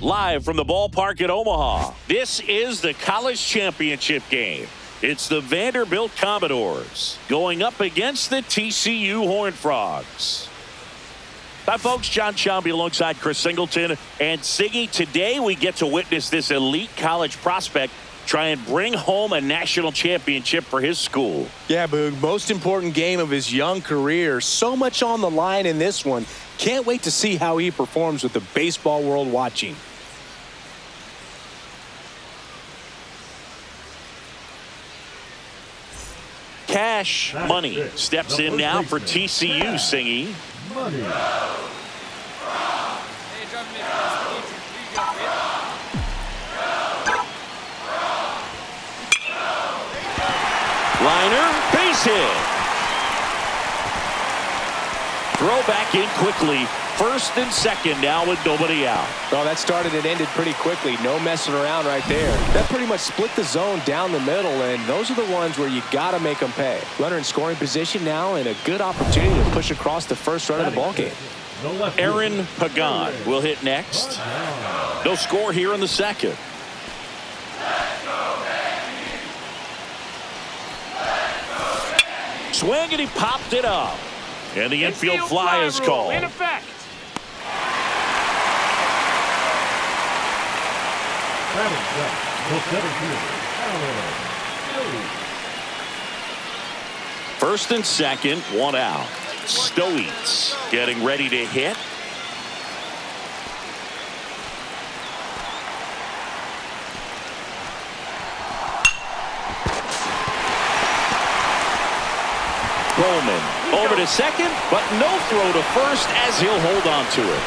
live from the ballpark at Omaha. This is the college championship game. It's the Vanderbilt Commodores going up against the TCU Horned Frogs. Hi, folks. John Schaumby alongside Chris Singleton and Siggy. Today we get to witness this elite college prospect try and bring home a national championship for his school. Yeah, Boog, most important game of his young career. So much on the line in this one. Can't wait to see how he performs with the baseball world watching. Cash Money steps in now for TCU, Singy. Liner, base hit. Throw back in quickly. First and second now with nobody out. Oh, that started and ended pretty quickly. No messing around right there. That pretty much split the zone down the middle, and those are the ones where you got to make them pay. Runner in scoring position now, and a good opportunity to push across the first run of the ballgame. Aaron Pagan will hit next. No score here in the second. Swing, and he popped it up. And the infield fly is called. In effect. First and second, one out. Stoites getting ready to hit. Bowman over to second, but no throw to first as he'll hold on to it.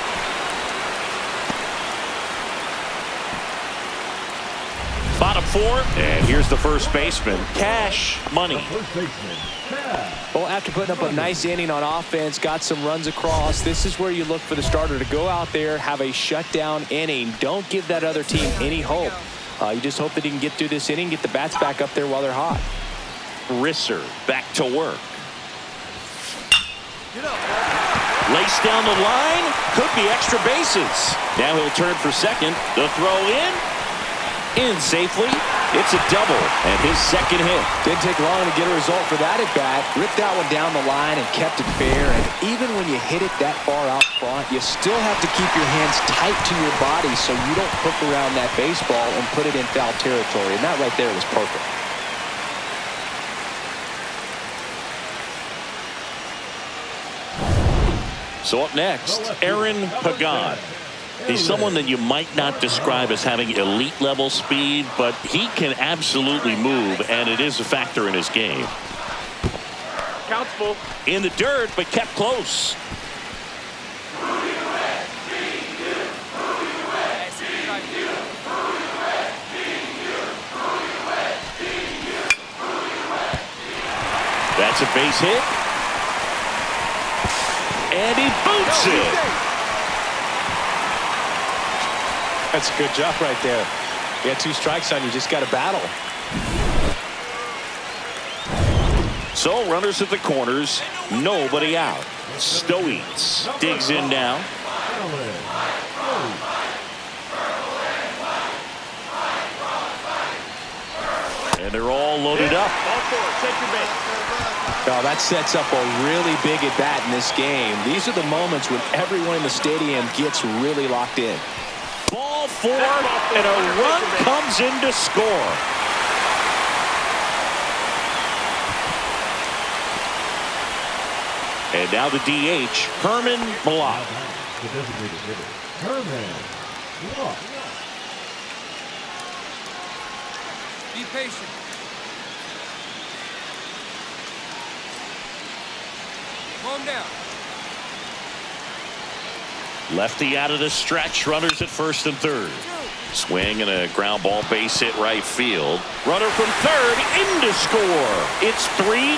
Bottom four, and here's the first baseman, Cash Money. Well, after putting up a nice inning on offense, got some runs across, this is where you look for the starter to go out there, have a shutdown inning. Don't give that other team any hope. You just hope that he can get through this inning, get the bats back up there while they're hot. Risser back to work. Laced down the line, could be extra bases. Now he'll turn for second. The throw in safely. It's a double and his second hit. Didn't take long to get a result for that at bat. Ripped that one down the line and kept it fair. And even when you hit it that far out front, you still have to keep your hands tight to your body so you don't hook around that baseball and put it in foul territory. And that right there was perfect. So up next, Aaron Pagan. He's someone that you might not describe as having elite level speed, but he can absolutely move, and it is a factor in his game. Counts full. In the dirt, but kept close. That's a base hit. And he boots it. That's a good job right there. You got 2 strikes on you, just got to battle. So runners at the corners, nobody out. Stoites digs in now. And they're all loaded up. Oh, that sets up a really big at-bat in this game. These are the moments when everyone in the stadium gets really locked in. Ball 4, and a run comes in to score. And now the DH, Herman Block. Be patient. Calm down. Lefty out of the stretch. Runners at first and third. Swing and a ground ball base hit right field. Runner from third in to score. It's 3-2.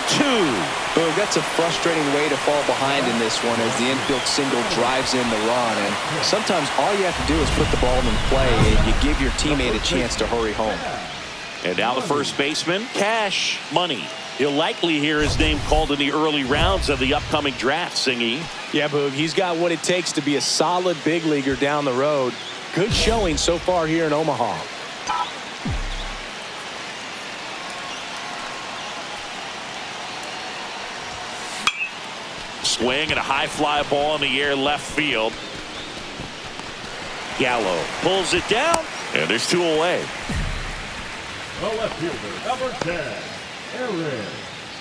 Boog, that's a frustrating way to fall behind in this one as the infield single drives in the run. And sometimes all you have to do is put the ball in play and you give your teammate a chance to hurry home. And now the first baseman, Cash Money. You'll likely hear his name called in the early rounds of the upcoming draft, Singy. Yeah, Boog, he's got what it takes to be a solid big leaguer down the road. Good showing so far here in Omaha. Swing and a high fly ball in the air left field. Gallo pulls it down, and there's 2 away. The left fielder, number 10, Aaron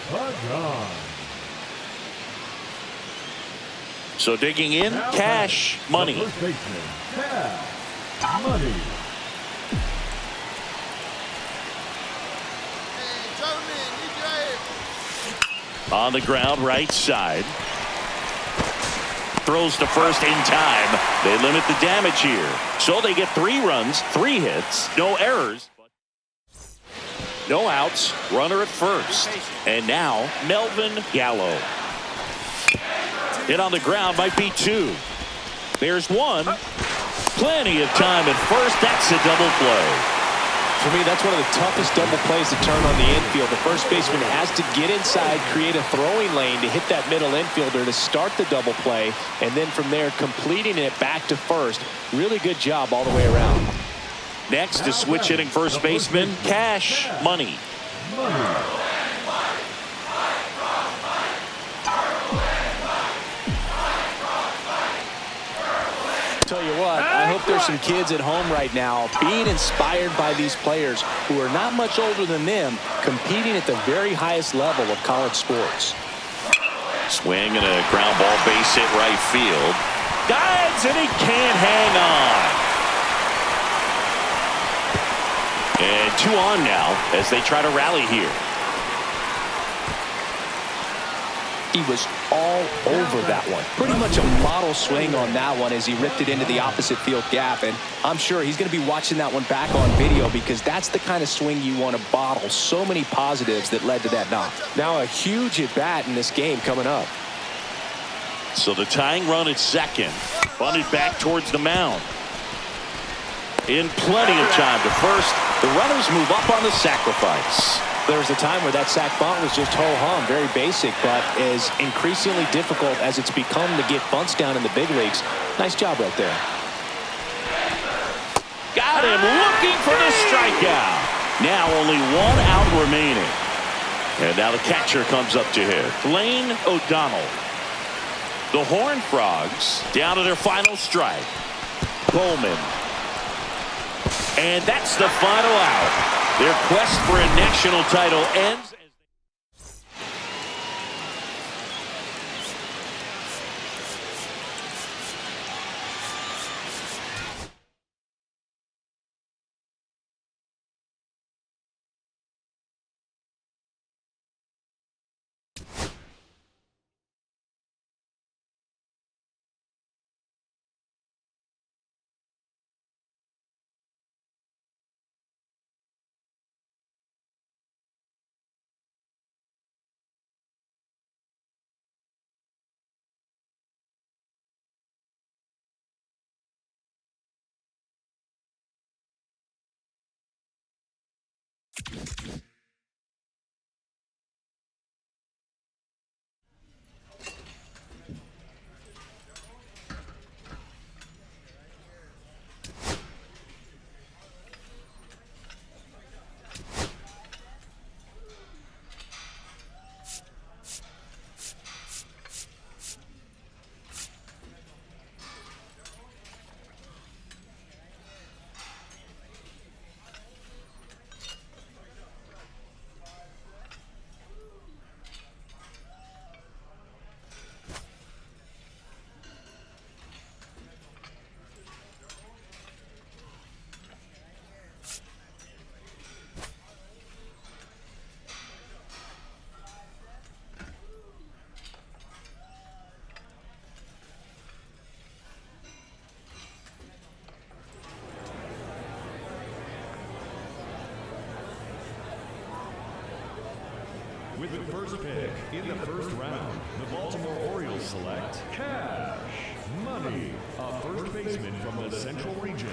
Pagan. So digging in, Cash Money. First baseman, Cash Money. On the ground, right side. Throws to first in time. They limit the damage here. So they get 3 runs, 3 hits, no errors. No outs, runner at first. And now, Melvin Gallo. Hit on the ground might be 2. There's 1. Plenty of time at first. That's a double play. For me, that's one of the toughest double plays to turn on the infield. The first baseman has to get inside, create a throwing lane to hit that middle infielder to start the double play, and then from there completing it back to first. Really good job all the way around. Next is switch hitting first baseman, Cash Money. Tell you what, I hope there's some kids at home right now being inspired by these players who are not much older than them, competing at the very highest level of college sports. Swing and a ground ball base hit right field. Dives and he can't hang on. And 2 on now as they try to rally here. He was all over that one. Pretty much a model swing on that one as he ripped it into the opposite field gap. And I'm sure he's going to be watching that one back on video because that's the kind of swing you want to bottle. So many positives that led to that knock. Now a huge at bat in this game coming up. So the tying run at second. Bunted back towards the mound. In plenty of time to first. The runners move up on the sacrifice. There was a time where that sac bunt was just ho-hum, very basic, but is increasingly difficult as it's become to get bunts down in the big leagues. Nice job right there. Got him looking for the strikeout. Now only 1 out remaining. And now the catcher comes up to hit. Lane O'Donnell. The Horned Frogs down to their final strike. Bowman. And that's the final out. Their quest for a national title ends. With the first pick in the first round, the Baltimore Orioles select Cash Money, a first baseman from the Central Region.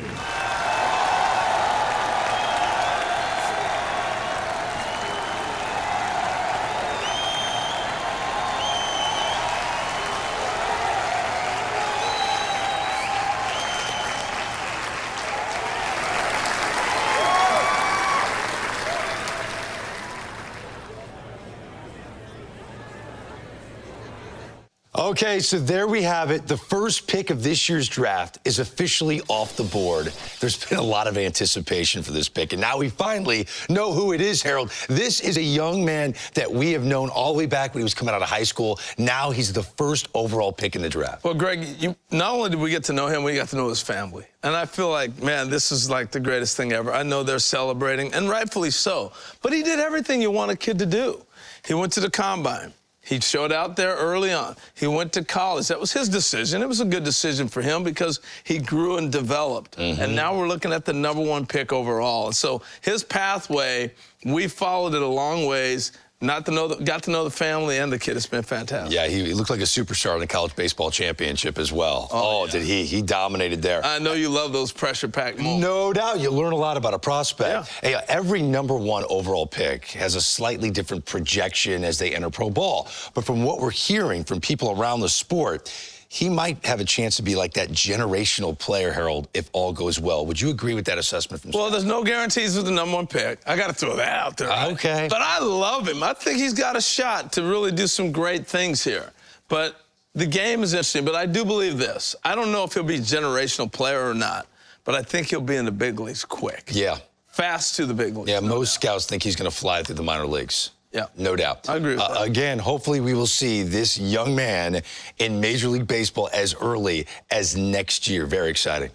Okay, so there we have it. The first pick of this year's draft is officially off the board. There's been a lot of anticipation for this pick, and now we finally know who it is, Harold. This is a young man that we have known all the way back when he was coming out of high school. Now he's the first overall pick in the draft. Well, Greg, not only did we get to know him, we got to know his family. And I feel like, man, this is like the greatest thing ever. I know they're celebrating, and rightfully so. But he did everything you want a kid to do. He went to the combine. He showed out there early on. He went to college. That was his decision. It was a good decision for him because he grew and developed. And now we're looking at the #1 pick overall. And so his pathway, we followed it a long ways. Got to know the family and the kid. It's been fantastic. Yeah, he looked like a superstar in the college baseball championship as well. Yeah. Did he? He dominated there. I know you love those pressure-packed moments. No doubt. You learn a lot about a prospect. Yeah. Hey, every #1 overall pick has a slightly different projection as they enter pro ball. But from what we're hearing from people around the sport, he might have a chance to be like that generational player, Harold, if all goes well. Would you agree with that assessment from Scott? Well, there's no guarantees with the #1 pick. I got to throw that out there. Right? Okay. But I love him. I think he's got a shot to really do some great things here. But the game is interesting. But I do believe this. I don't know if he'll be a generational player or not, but I think he'll be in the big leagues quick. Yeah. Fast to the big leagues. Yeah, most scouts think he's going to fly through the minor leagues. Yeah. No doubt. I agree with that. Again, hopefully we will see this young man in Major League Baseball as early as next year. Very exciting.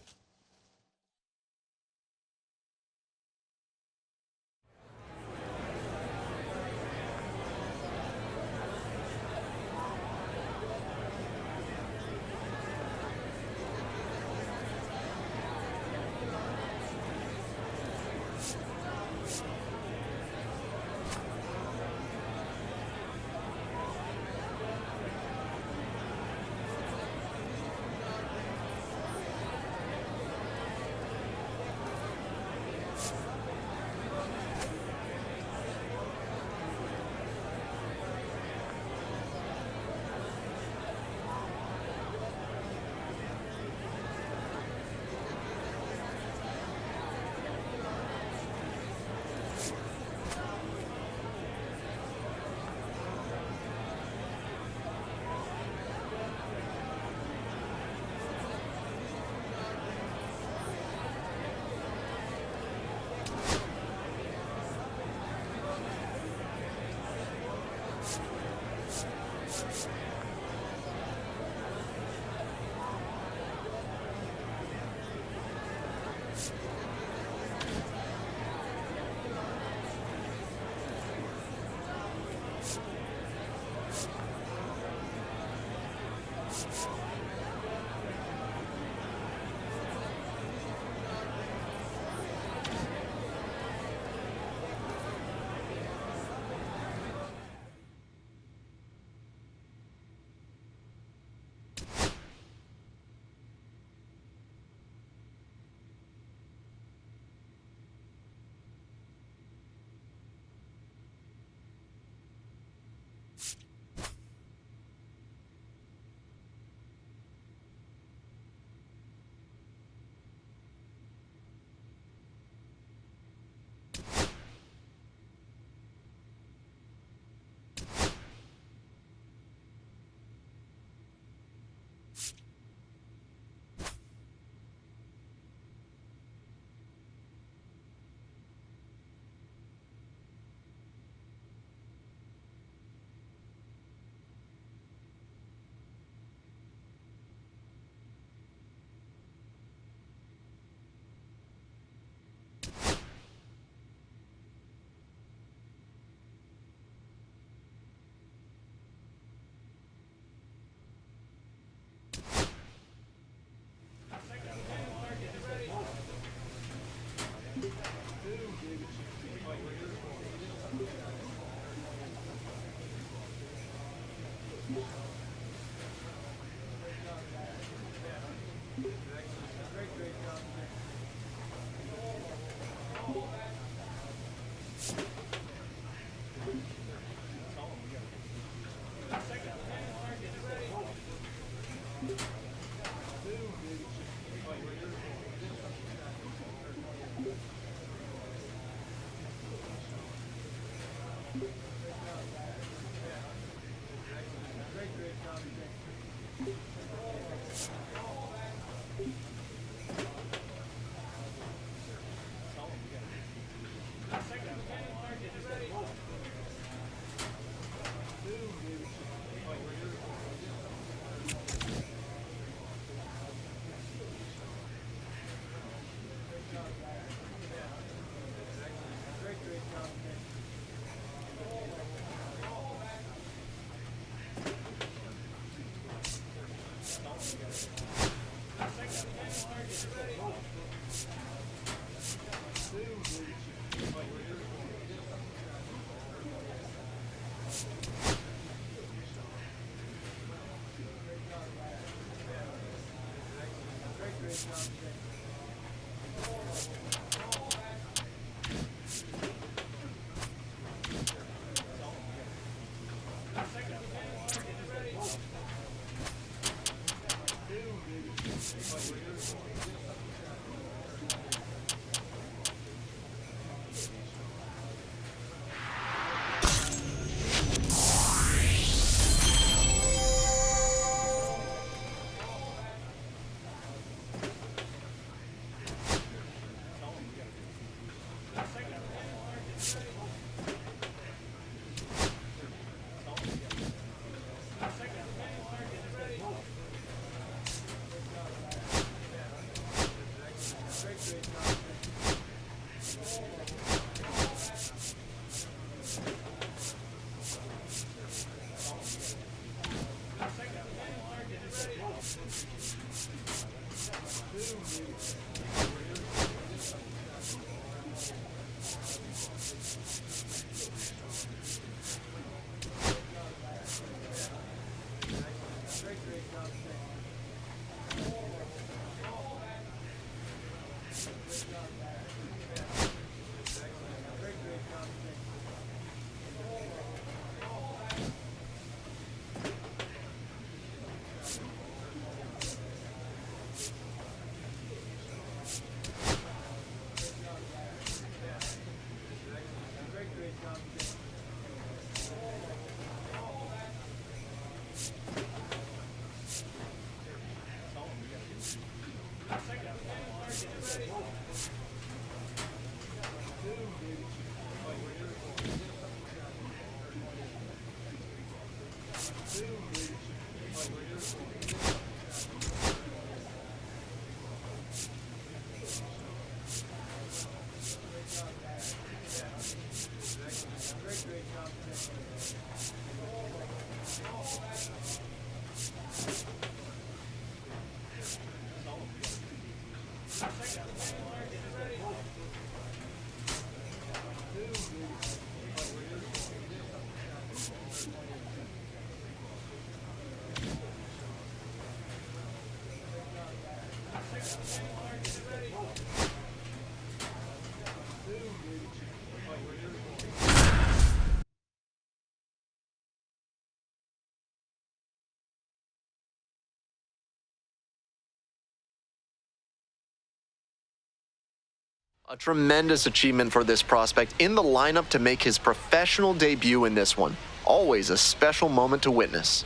A tremendous achievement for this prospect in the lineup to make his professional debut in this one. Always a special moment to witness.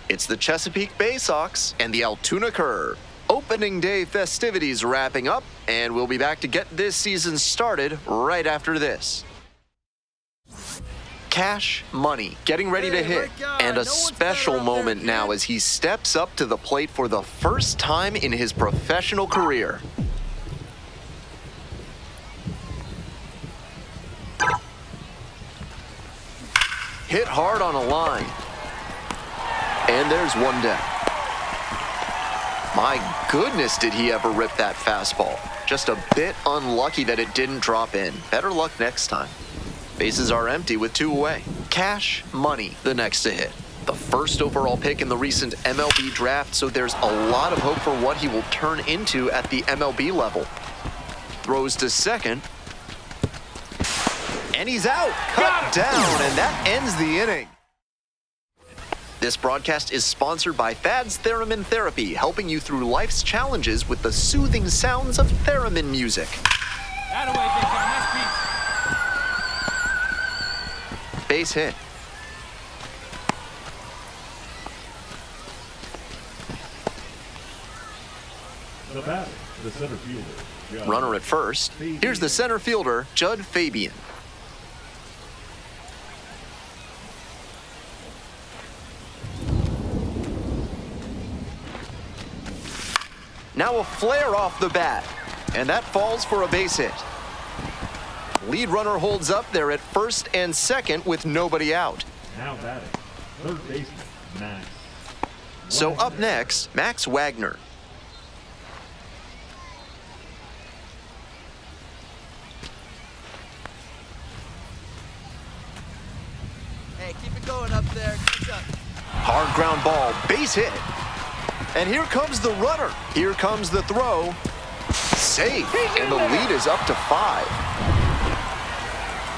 It's the Chesapeake Bay Sox and the Altoona Curve. Opening day festivities wrapping up, and we'll be back to get this season started right after this. Cash Money getting ready to hit, and a special moment now as he steps up to the plate for the first time in his professional career. Hit hard on a line, and there's one down. My goodness, did he ever rip that fastball. Just a bit unlucky that it didn't drop in. Better luck next time. Bases are empty with 2 away. Cash Money, the next to hit. The first overall pick in the recent MLB draft, so there's a lot of hope for what he will turn into at the MLB level. Throws to second. And he's out. Cut down, and that ends the inning. This broadcast is sponsored by Thad's Theremin Therapy, helping you through life's challenges with the soothing sounds of theremin music. That away, big guy. Nice piece. Base hit. The batter, the center fielder. Runner at first. Here's the center fielder, Judd Fabian. Now a flare off the bat, and that falls for a base hit. Lead runner holds up there at first and second with nobody out. Now batting, third baseman, Max. So up next, Max Wagner. Hey, keep it going up there. Catch up. Hard ground ball, base hit. And here comes the runner. Here comes the throw. Safe, and the lead is up to 5.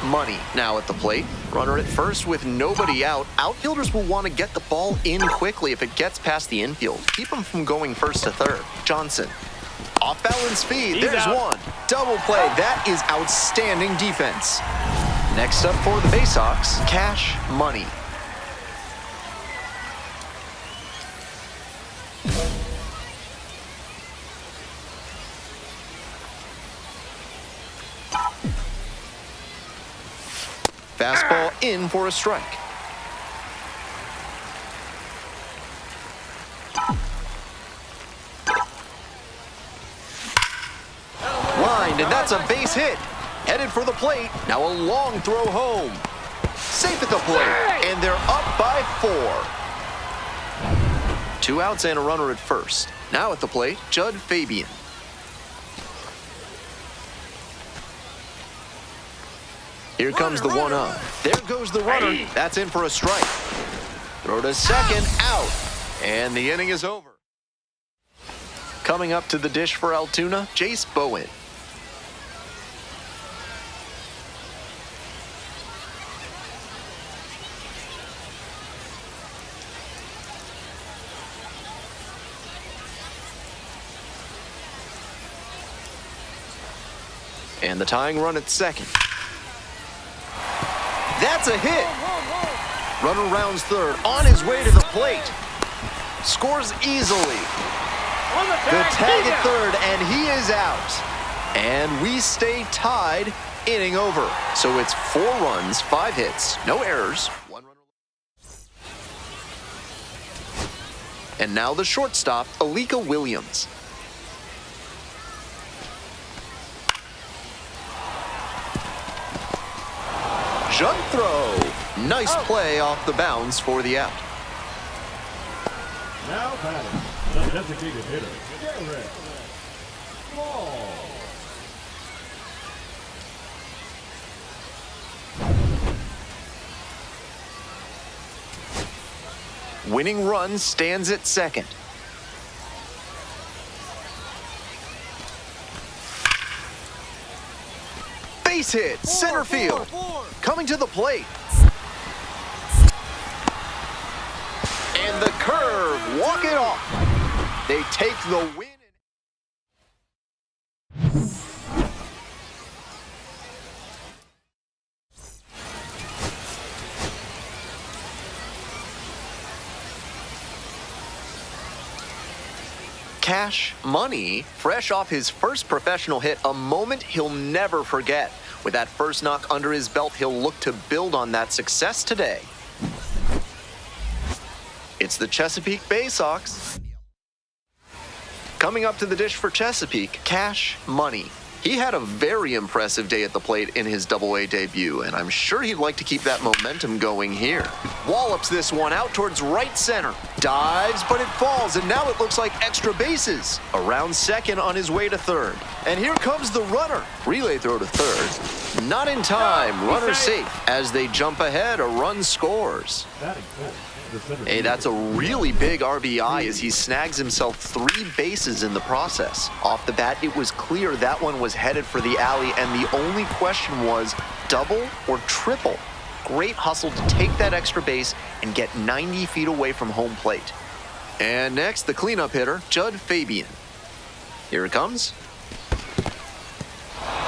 Money now at the plate. Runner at first with nobody out. Outfielders will want to get the ball in quickly if it gets past the infield. Keep them from going first to third. Johnson. Off balance speed. There's one. Double play. That is outstanding defense. Next up for the Bay Sox, Cash Money. Fastball in for a strike. Lined, and that's a base hit. Headed for the plate. Now a long throw home. Safe at the plate, and they're up by 4. 2 outs and a runner at first. Now at the plate, Judd Fabian. Here comes the 1-0. There goes the runner. That's in for a strike. Throw to second, out. And the inning is over. Coming up to the dish for Altoona, Jace Bowen. And the tying run at second. That's a hit. Runner rounds third, on his way to the plate. Scores easily. The tag at third, and he is out. And we stay tied, inning over. So it's 4 runs, 5 hits, no errors, 1 runner. And now the shortstop, Alika Williams. Jump throw. Nice play off the bounce for the out. Now batting, the designated hitter, Garrett Ball. Winning run stands at second. Base hit, center field. Coming to the plate. And the curve, walk it off. They take the win. Cash Money, fresh off his first professional hit, a moment he'll never forget. With that first knock under his belt, he'll look to build on that success today. It's the Chesapeake Bay Sox. Coming up to the dish for Chesapeake, Cash Money. He had a very impressive day at the plate in his Double-A debut, and I'm sure he'd like to keep that momentum going here. Wallops this one out towards right center. Dives, but it falls, and now it looks like extra bases. Around second on his way to third. And here comes the runner. Relay throw to third. Not in time. Runner safe. As they jump ahead, a run scores. Hey, that's a really big RBI as he snags himself 3 bases in the process. Off the bat, it was clear that one was headed for the alley, and the only question was double or triple. Great hustle to take that extra base and get 90 feet away from home plate. And next, the cleanup hitter, Judd Fabian. Here it comes.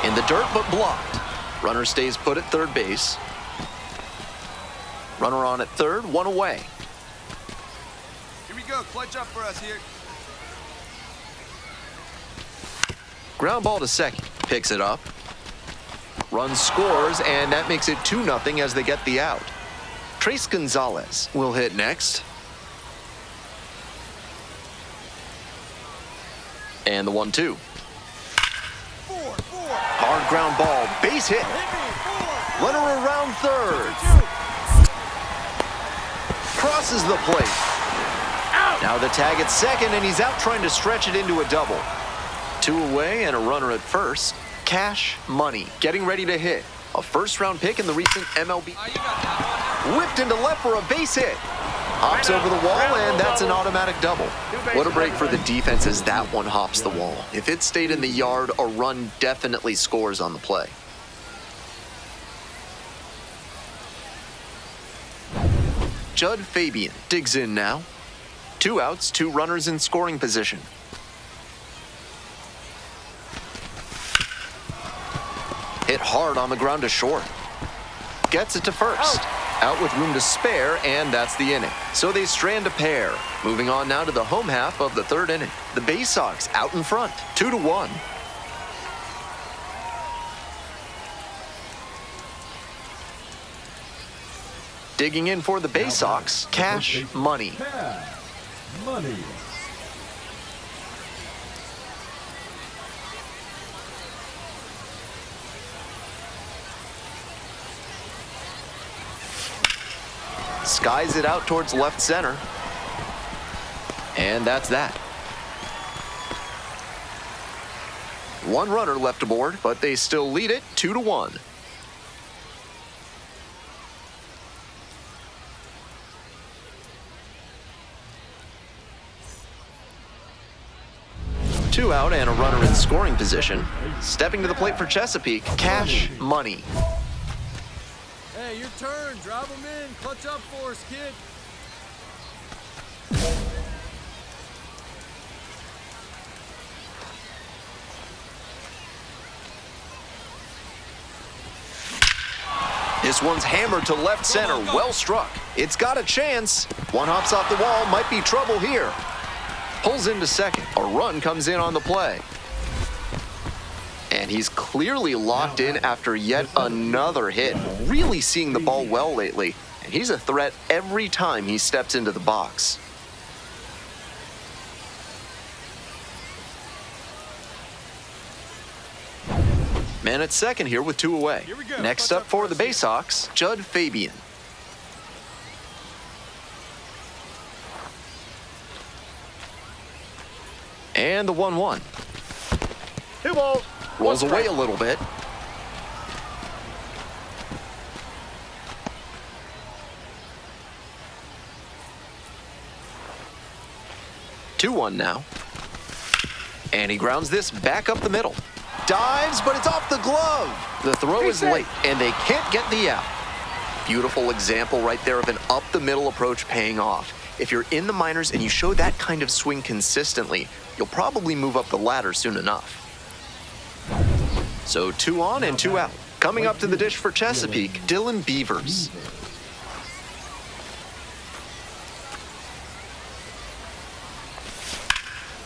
In the dirt, but blocked. Runner stays put at third base. Runner on at third, 1 away. Here we go. Clutch up for us here. Ground ball to second. Picks it up. Run scores, and that makes it 2-0 as they get the out. Trace Gonzalez will hit next. And the 1-2. Hard ground ball, base hit. Runner around third. Crosses the plate. Now the tag at second, and he's out trying to stretch it into a double. 2 away and a runner at first. Cash Money getting ready to hit. A first-round pick in the recent MLB. Whipped into left for a base hit. Hops over the wall, and that's an automatic double. What a break for the defense as that one hops the wall. If it stayed in the yard, a run definitely scores on the play. Judd Fabian digs in now. 2 outs, 2 runners in scoring position. Hit hard on the ground to short. Gets it to first. Out with room to spare, and that's the inning. So they strand a pair. Moving on now to the home half of the 3rd inning. The Bay Sox out in front, 2-1. Digging in for the Bay Sox, Cash Money. Money. Skies it out towards left center. And that's that. 1 runner left aboard, but they still lead it 2-1. Two out and a runner in scoring position. Stepping to the plate for Chesapeake, Cash Money. Hey, your turn. Drive them in. Clutch up for us, kid. This one's hammered to left center. Well struck. It's got a chance. One hops off the wall. Might be trouble here. Pulls into second. A run comes in on the play. And he's clearly locked in after yet another hit. Really seeing the ball well lately. And he's a threat every time he steps into the box. Man at second here with 2 away. Next up for the Bay Sox, Judd Fabian. And the 1-1. Rolls away a little bit. Two 2-1 now. And he grounds this back up the middle. Dives, but it's off the glove. The throw is late, and they can't get the out. Beautiful example right there of an up-the-middle approach paying off. If you're in the minors and you show that kind of swing consistently, you'll probably move up the ladder soon enough. So 2 on and 2 out. Coming up to the dish for Chesapeake, Dylan Beavers.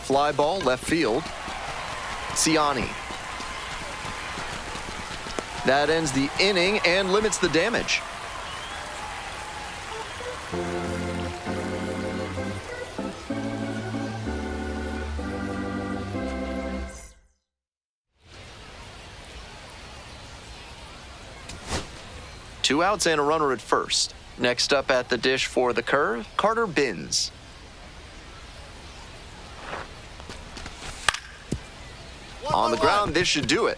Fly ball left field. Ciani. That ends the inning and limits the damage. Two outs and a runner at first. Next up at the dish for the curve, Carter Binns. On the ground, this should do it.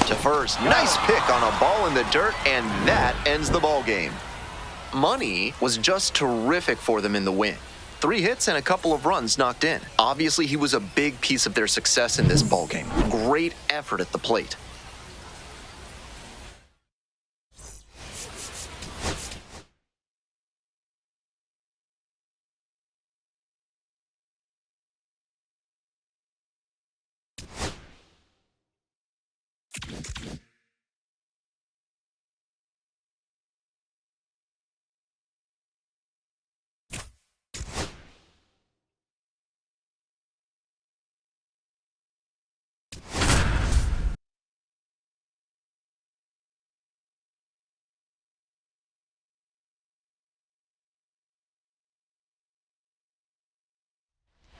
To first, nice pick on a ball in the dirt, and that ends the ball game. Money was just terrific for them in the win. 3 hits and a couple of runs knocked in. Obviously, he was a big piece of their success in this ball game. Great effort at the plate.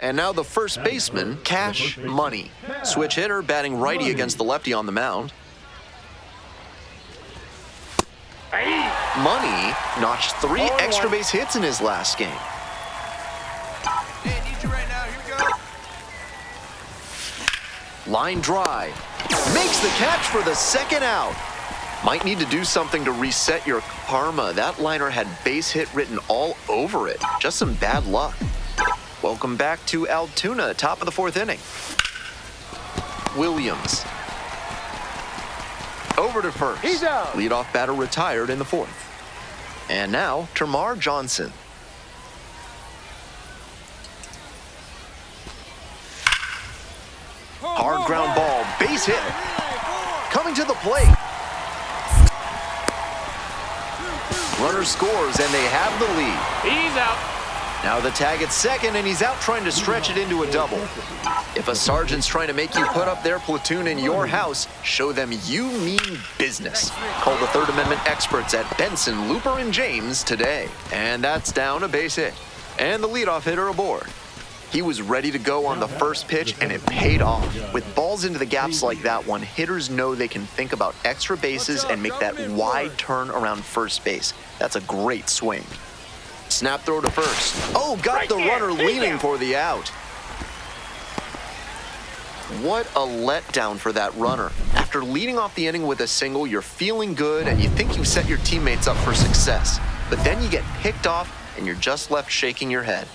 And now the first baseman, Cash Money. Switch hitter, batting righty against the lefty on the mound. Money notched 3 extra base hits in his last game. Hey, I need you right now. Here we go. Line drive. Makes the catch for the second out. Might need to do something to reset your karma. That liner had base hit written all over it. Just some bad luck. Welcome back to Altoona, top of the 4th inning. Williams. Over to first. He's out. Leadoff batter retired in the 4th. And now, Termarr Johnson. Hard ground ball, base hit. Coming to the plate. Runner scores, and they have the lead. He's out. Now the tag at second, and he's out trying to stretch it into a double. If a sergeant's trying to make you put up their platoon in your house, show them you mean business. Call the Third Amendment experts at Benson, Looper, and James today. And that's down a base hit. And the leadoff hitter aboard. He was ready to go on the first pitch, and it paid off. With balls into the gaps like that one, hitters know they can think about extra bases and make that wide turn around first base. That's a great swing. Snap throw to first. Oh, got the runner leaning for the out. What a letdown for that runner. After leading off the inning with a single, you're feeling good and you think you've set your teammates up for success. But then you get picked off and you're just left shaking your head.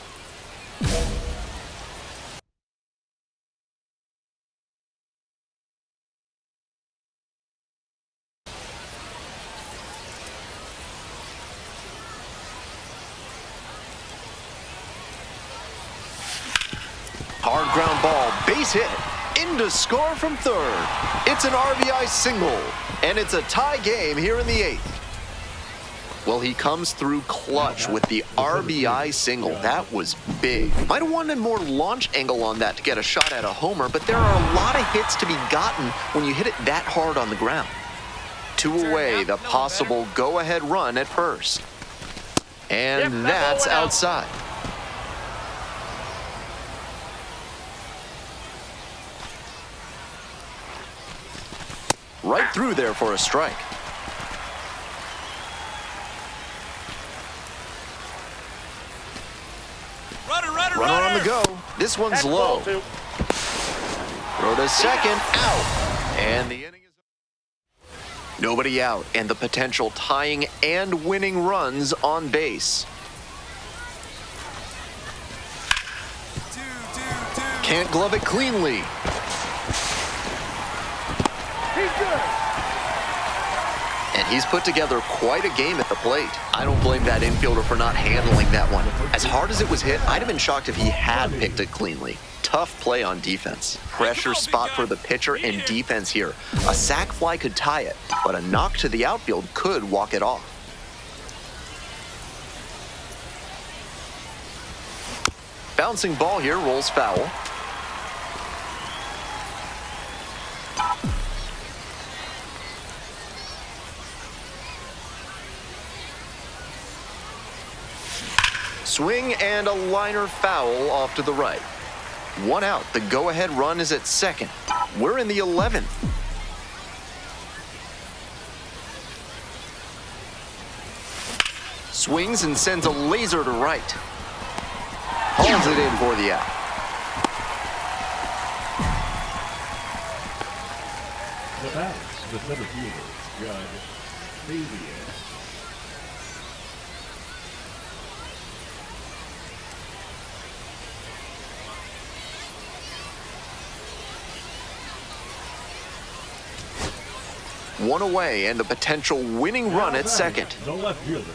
Hard ground ball, base hit, into score from third. It's an RBI single, and it's a tie game here in the 8th. Well, he comes through clutch with the RBI single. That was big. Might have wanted more launch angle on that to get a shot at a homer, but there are a lot of hits to be gotten when you hit it that hard on the ground. 2 away, the possible go-ahead run at first. And that's outside. Right through there for a strike. Runner on the go. This one's low. Throw to second, out. And the inning is nobody out, and the potential tying and winning runs on base. Can't glove it cleanly. And he's put together quite a game at the plate. I don't blame that infielder for not handling that one. As hard as it was hit, I'd have been shocked if he had picked it cleanly. Tough play on defense. Pressure spot for the pitcher and defense here. A sac fly could tie it, but a knock to the outfield could walk it off. Bouncing ball here, rolls foul. Swing and a liner foul off to the right. 1 out. The go-ahead run is at second. We're in the 11th. Swings and sends a laser to right. Hauls it in for the out. The bats, the center fielder, Judge Fabian. One away and the potential winning run at second. The left fielder,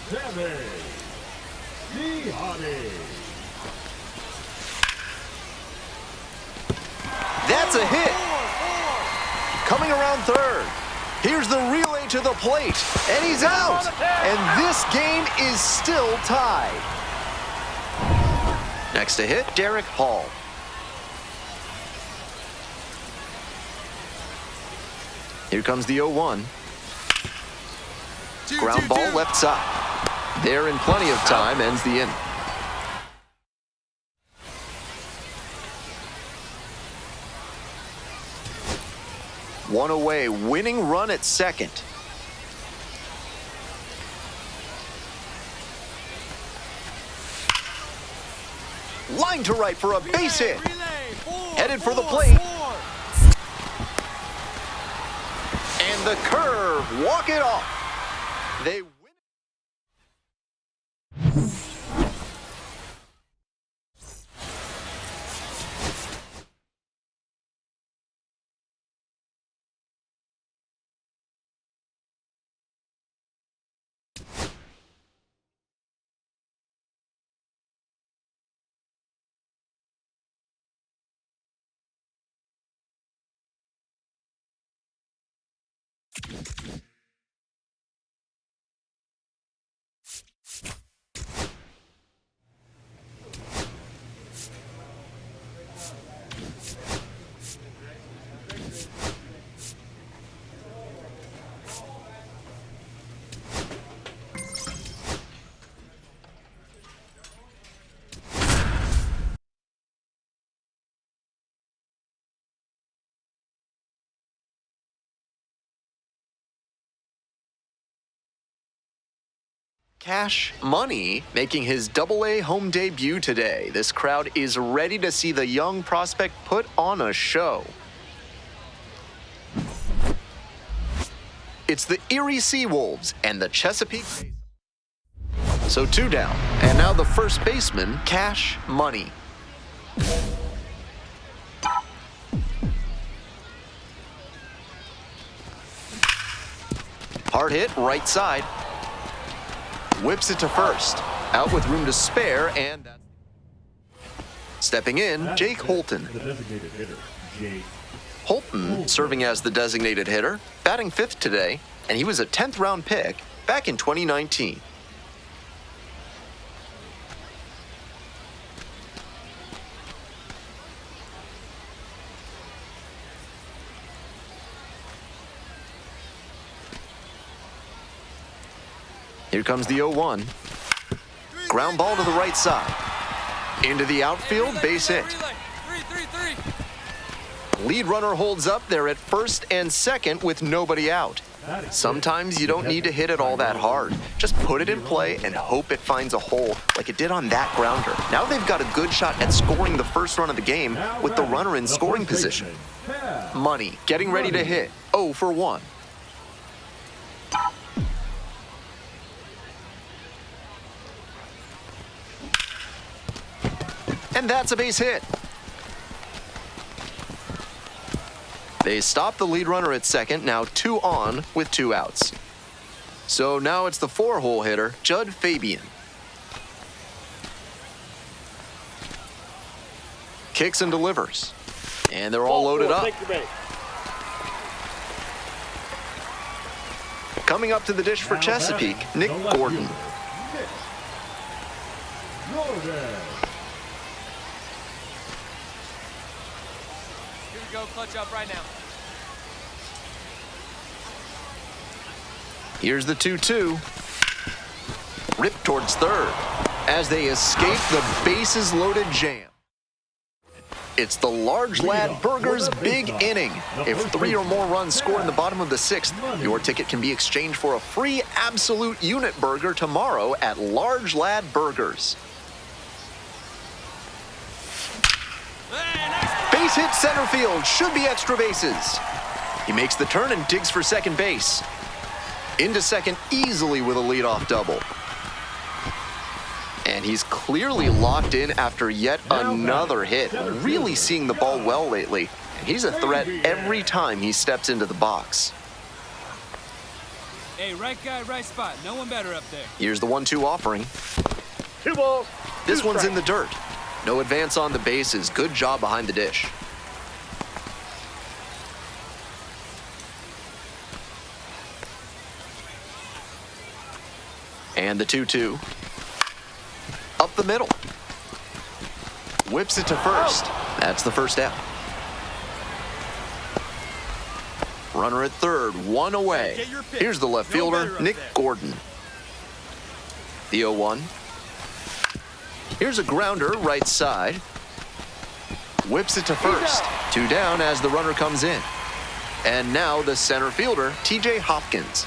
Sammy Mihani. That's a hit. Coming around third. Here's the relay to the plate, and he's out. And this game is still tied. Next to hit, Derek Hall. Here comes the 0-1. Ground ball left side. There in plenty of time, ends the inning. One away, winning run at second. Line to right for a base hit. Headed for the plate. And the curve, walk it off. They win. Cash Money making his Double-A home debut today. This crowd is ready to see the young prospect put on a show. It's the Erie Seawolves and the Chesapeake. So 2 down, and now the first baseman, Cash Money. Hard hit, right side. Whips it to first. Out with room to spare, and stepping in, Jake Holton. The designated hitter, Jake. Holton serving as the designated hitter, batting 5th today, and he was a 10th round pick back in 2019. Here comes the 0-1. Ground ball to the right side. Into the outfield, base hit. Lead runner holds up there at first and second with nobody out. Sometimes you don't need to hit it all that hard. Just put it in play and hope it finds a hole like it did on that grounder. Now they've got a good shot at scoring the first run of the game with the runner in scoring position. Money getting ready to hit. 0 for 1. And that's a base hit. They stop the lead runner at second, now 2 on with 2 outs. So now it's the 4-hole hitter, Judd Fabian. Kicks and delivers. And they're all loaded up. Coming up to the dish for Chesapeake, Nick Gordon. Go clutch up right now. Here's the 2-2. Ripped towards third as they escape the bases loaded jam. It's the Large Lad Burgers big inning. If 3 or more runs score in the bottom of the 6th, your ticket can be exchanged for a free absolute unit burger tomorrow at Large Lad Burgers. Base hit center field, should be extra bases. He makes the turn and digs for second base. Into second easily with a leadoff double. And he's clearly locked in after yet another hit. Really seeing the ball well lately. And he's a threat every time he steps into the box. Hey, right guy, right spot. No one better up there. Here's the 1-2 offering. 2 balls. This one's in the dirt. No advance on the bases. Good job behind the dish. And the 2-2. Up the middle. Whips it to first. That's the first out. Runner at third, 1 away. Here's the left fielder, Nick Gordon. The 0-1. Here's a grounder, right side. Whips it to first. 2 down as the runner comes in. And now the center fielder, TJ Hopkins.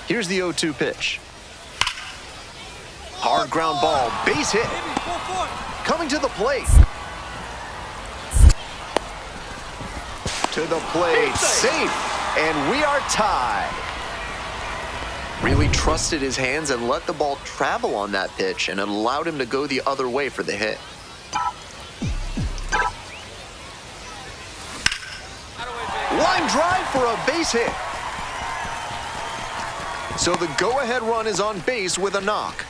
Here's the 0-2 pitch. Hard ground ball, base hit. Coming to the plate. To the plate, safe, and we are tied. Really trusted his hands and let the ball travel on that pitch, and it allowed him to go the other way for the hit. Line drive for a base hit. So the go-ahead run is on base with a knock.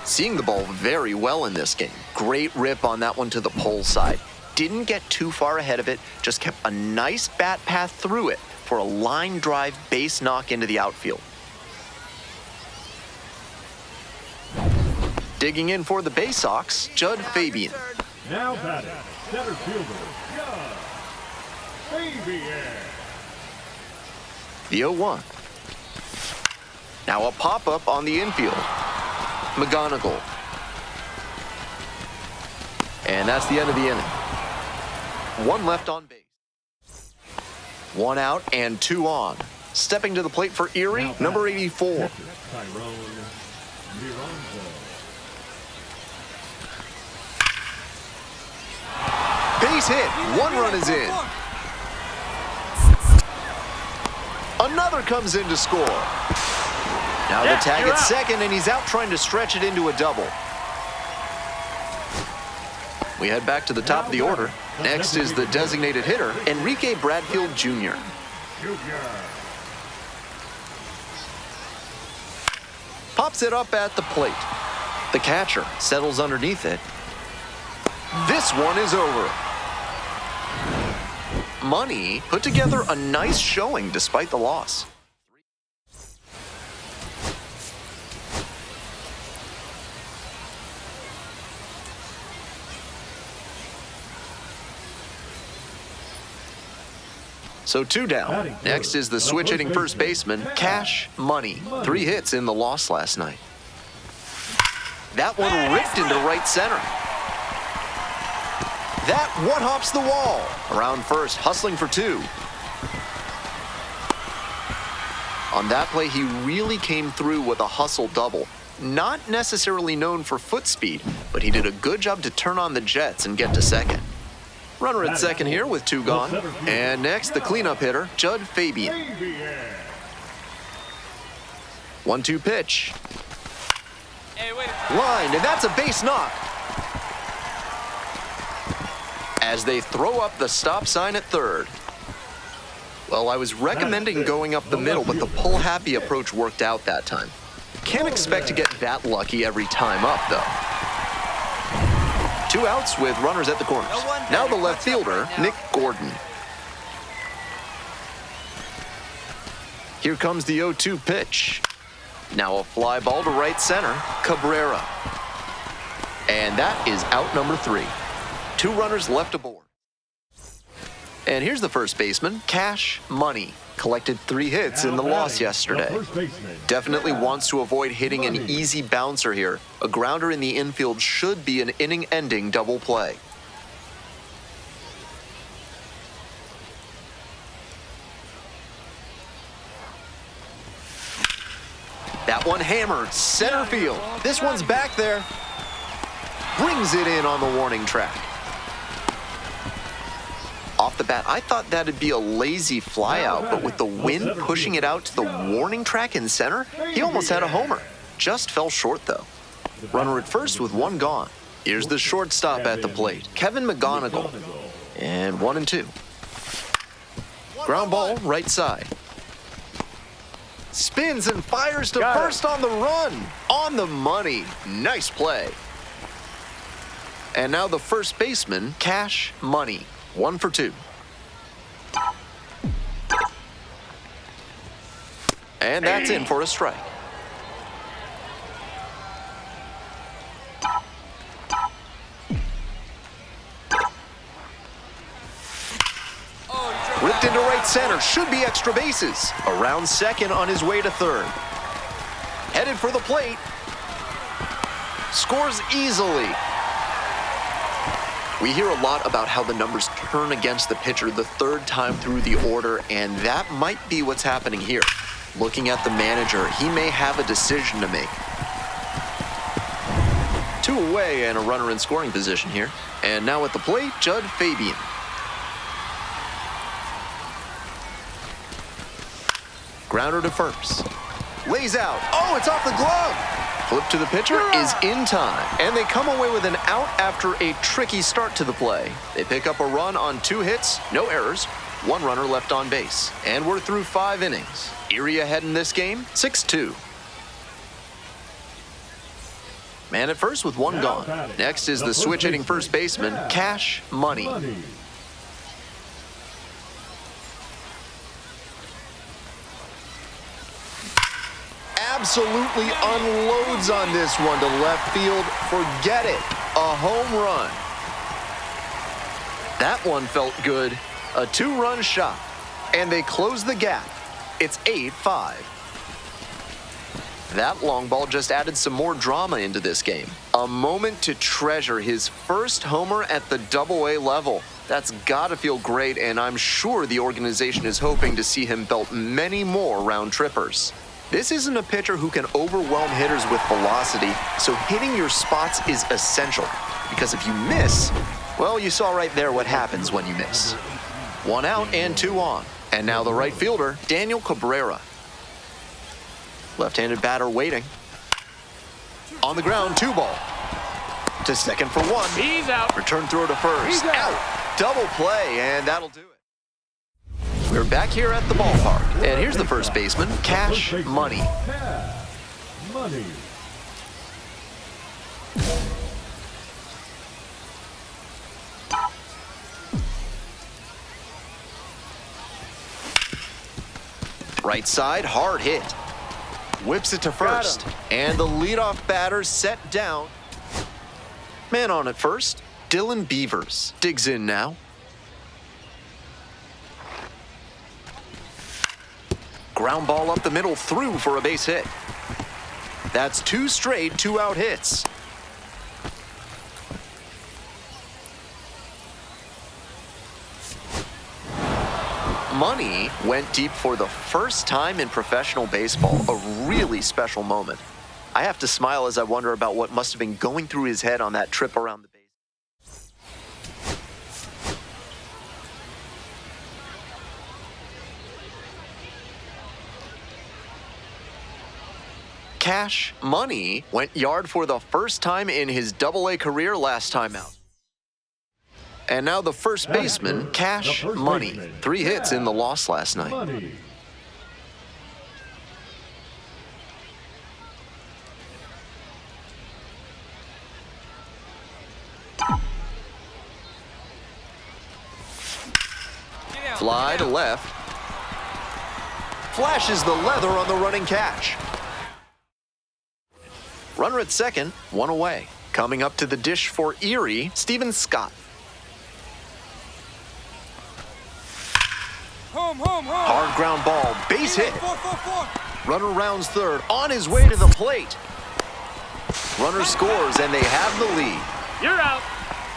Seeing the ball very well in this game. Great rip on that one to the pole side. Didn't get too far ahead of it, just kept a nice bat path through it for a line drive base knock into the outfield. Digging in for the Bay Sox, Judd Fabian. Now batting, center fielder, Judd Fabian. The 0-1. Now a pop-up on the infield. McGonigal. And that's the end of the inning. One left on base. One out and two on. Stepping to the plate for Erie, number 84. Base hit. One run is in. Another comes in to score. Now the tag at second, and he's out trying to stretch it into a double. We head back to the top of the order. Next is the designated hitter, Enrique Bradfield Jr. Pops it up at the plate. The catcher settles underneath it. This one is over. Money put together a nice showing despite the loss. So two down. Next is the switch hitting first baseman, Cash Money. 3 hits in the loss last night. That one ripped into right center. That one hops the wall. Around first, hustling for 2. On that play, he really came through with a hustle double. Not necessarily known for foot speed, but he did a good job to turn on the jets and get to second. Runner at second here with 2 gone. And next, the cleanup hitter, Judd Fabian. 1-2 pitch. Lined, and that's a base knock. As they throw up the stop sign at third. Well, I was recommending going up the middle, but the pull-happy approach worked out that time. Can't expect to get that lucky every time up, though. 2 outs with runners at the corners. Now the left fielder, Nick Gordon. Here comes the 0-2 pitch. Now a fly ball to right center, Cabrera. And that is out number 3. 2 runners left aboard. And here's the first baseman, Cash Money. Collected 3 hits in the loss yesterday. Definitely wants to avoid hitting an easy bouncer here. A grounder in the infield should be an inning-ending double play. That one hammered center field. This one's back there. Brings it in on the warning track. Off the bat, I thought that'd be a lazy flyout, but with the wind pushing it out to the warning track in center, he almost had a homer. Just fell short, though. Runner at first with 1 gone. Here's the shortstop at the plate, Kevin McGonigal. And 1-2. Ground ball, right side. Spins and fires to first on the run. On the money. Nice play. And now the first baseman, Cash Money. 1 for 2. And that's in for a strike. Ripped into right center. Should be extra bases. Around second on his way to third. Headed for the plate. Scores easily. We hear a lot about how the numbers turn against the pitcher the third time through the order, and that might be what's happening here. Looking at the manager, he may have a decision to make. 2 away and a runner in scoring position here. And now at the plate, Judd Fabian. Grounder to first. Lays out. Oh, it's off the glove. Flip to the pitcher is in time. And they come away with an out after a tricky start to the play. They pick up a run on 2 hits, no errors, 1 runner left on base. And we're through 5 innings. Erie ahead in this game, 6-2. Man at first with 1 gone. Next is the switch hitting first baseman, Cash Money. Absolutely unloads on this one to left field. Forget it. A home run. That one felt good. A 2-run shot. And they close the gap. It's 8-5. That long ball just added some more drama into this game. A moment to treasure, his first homer at the Double-A level. That's got to feel great, and I'm sure the organization is hoping to see him belt many more round trippers. This isn't a pitcher who can overwhelm hitters with velocity, so hitting your spots is essential. Because if you miss, well, you saw right there what happens when you miss. 1 out and 2 on. And now the right fielder, Daniel Cabrera. Left-handed batter waiting. On the ground, 2 ball. To second for 1. He's out. Return throw to first. He's out. Double play, and that'll do it. We're back here at the ballpark. And here's the first baseman, Cash Money. Money. Right side, hard hit. Whips it to first. And the leadoff batter set down. Man on at first, Dylan Beavers. Digs in now. Ground ball up the middle, through for a base hit. That's 2 straight 2-out hits. Money went deep for the first time in professional baseball, a really special moment. I have to smile as I wonder about what must have been going through his head on that trip around the base. Cash Money went yard for the first time in his Double-A career last time out. And now the first baseman, Cash Money. 3 hits in the loss last night. Money. Fly to left. Flashes the leather on the running Cash. Runner at second, 1 away. Coming up to the dish for Erie, Steven Scott. Hard ground ball, base hit. Runner rounds third, on his way to the plate. Runner scores, and they have the lead. You're out.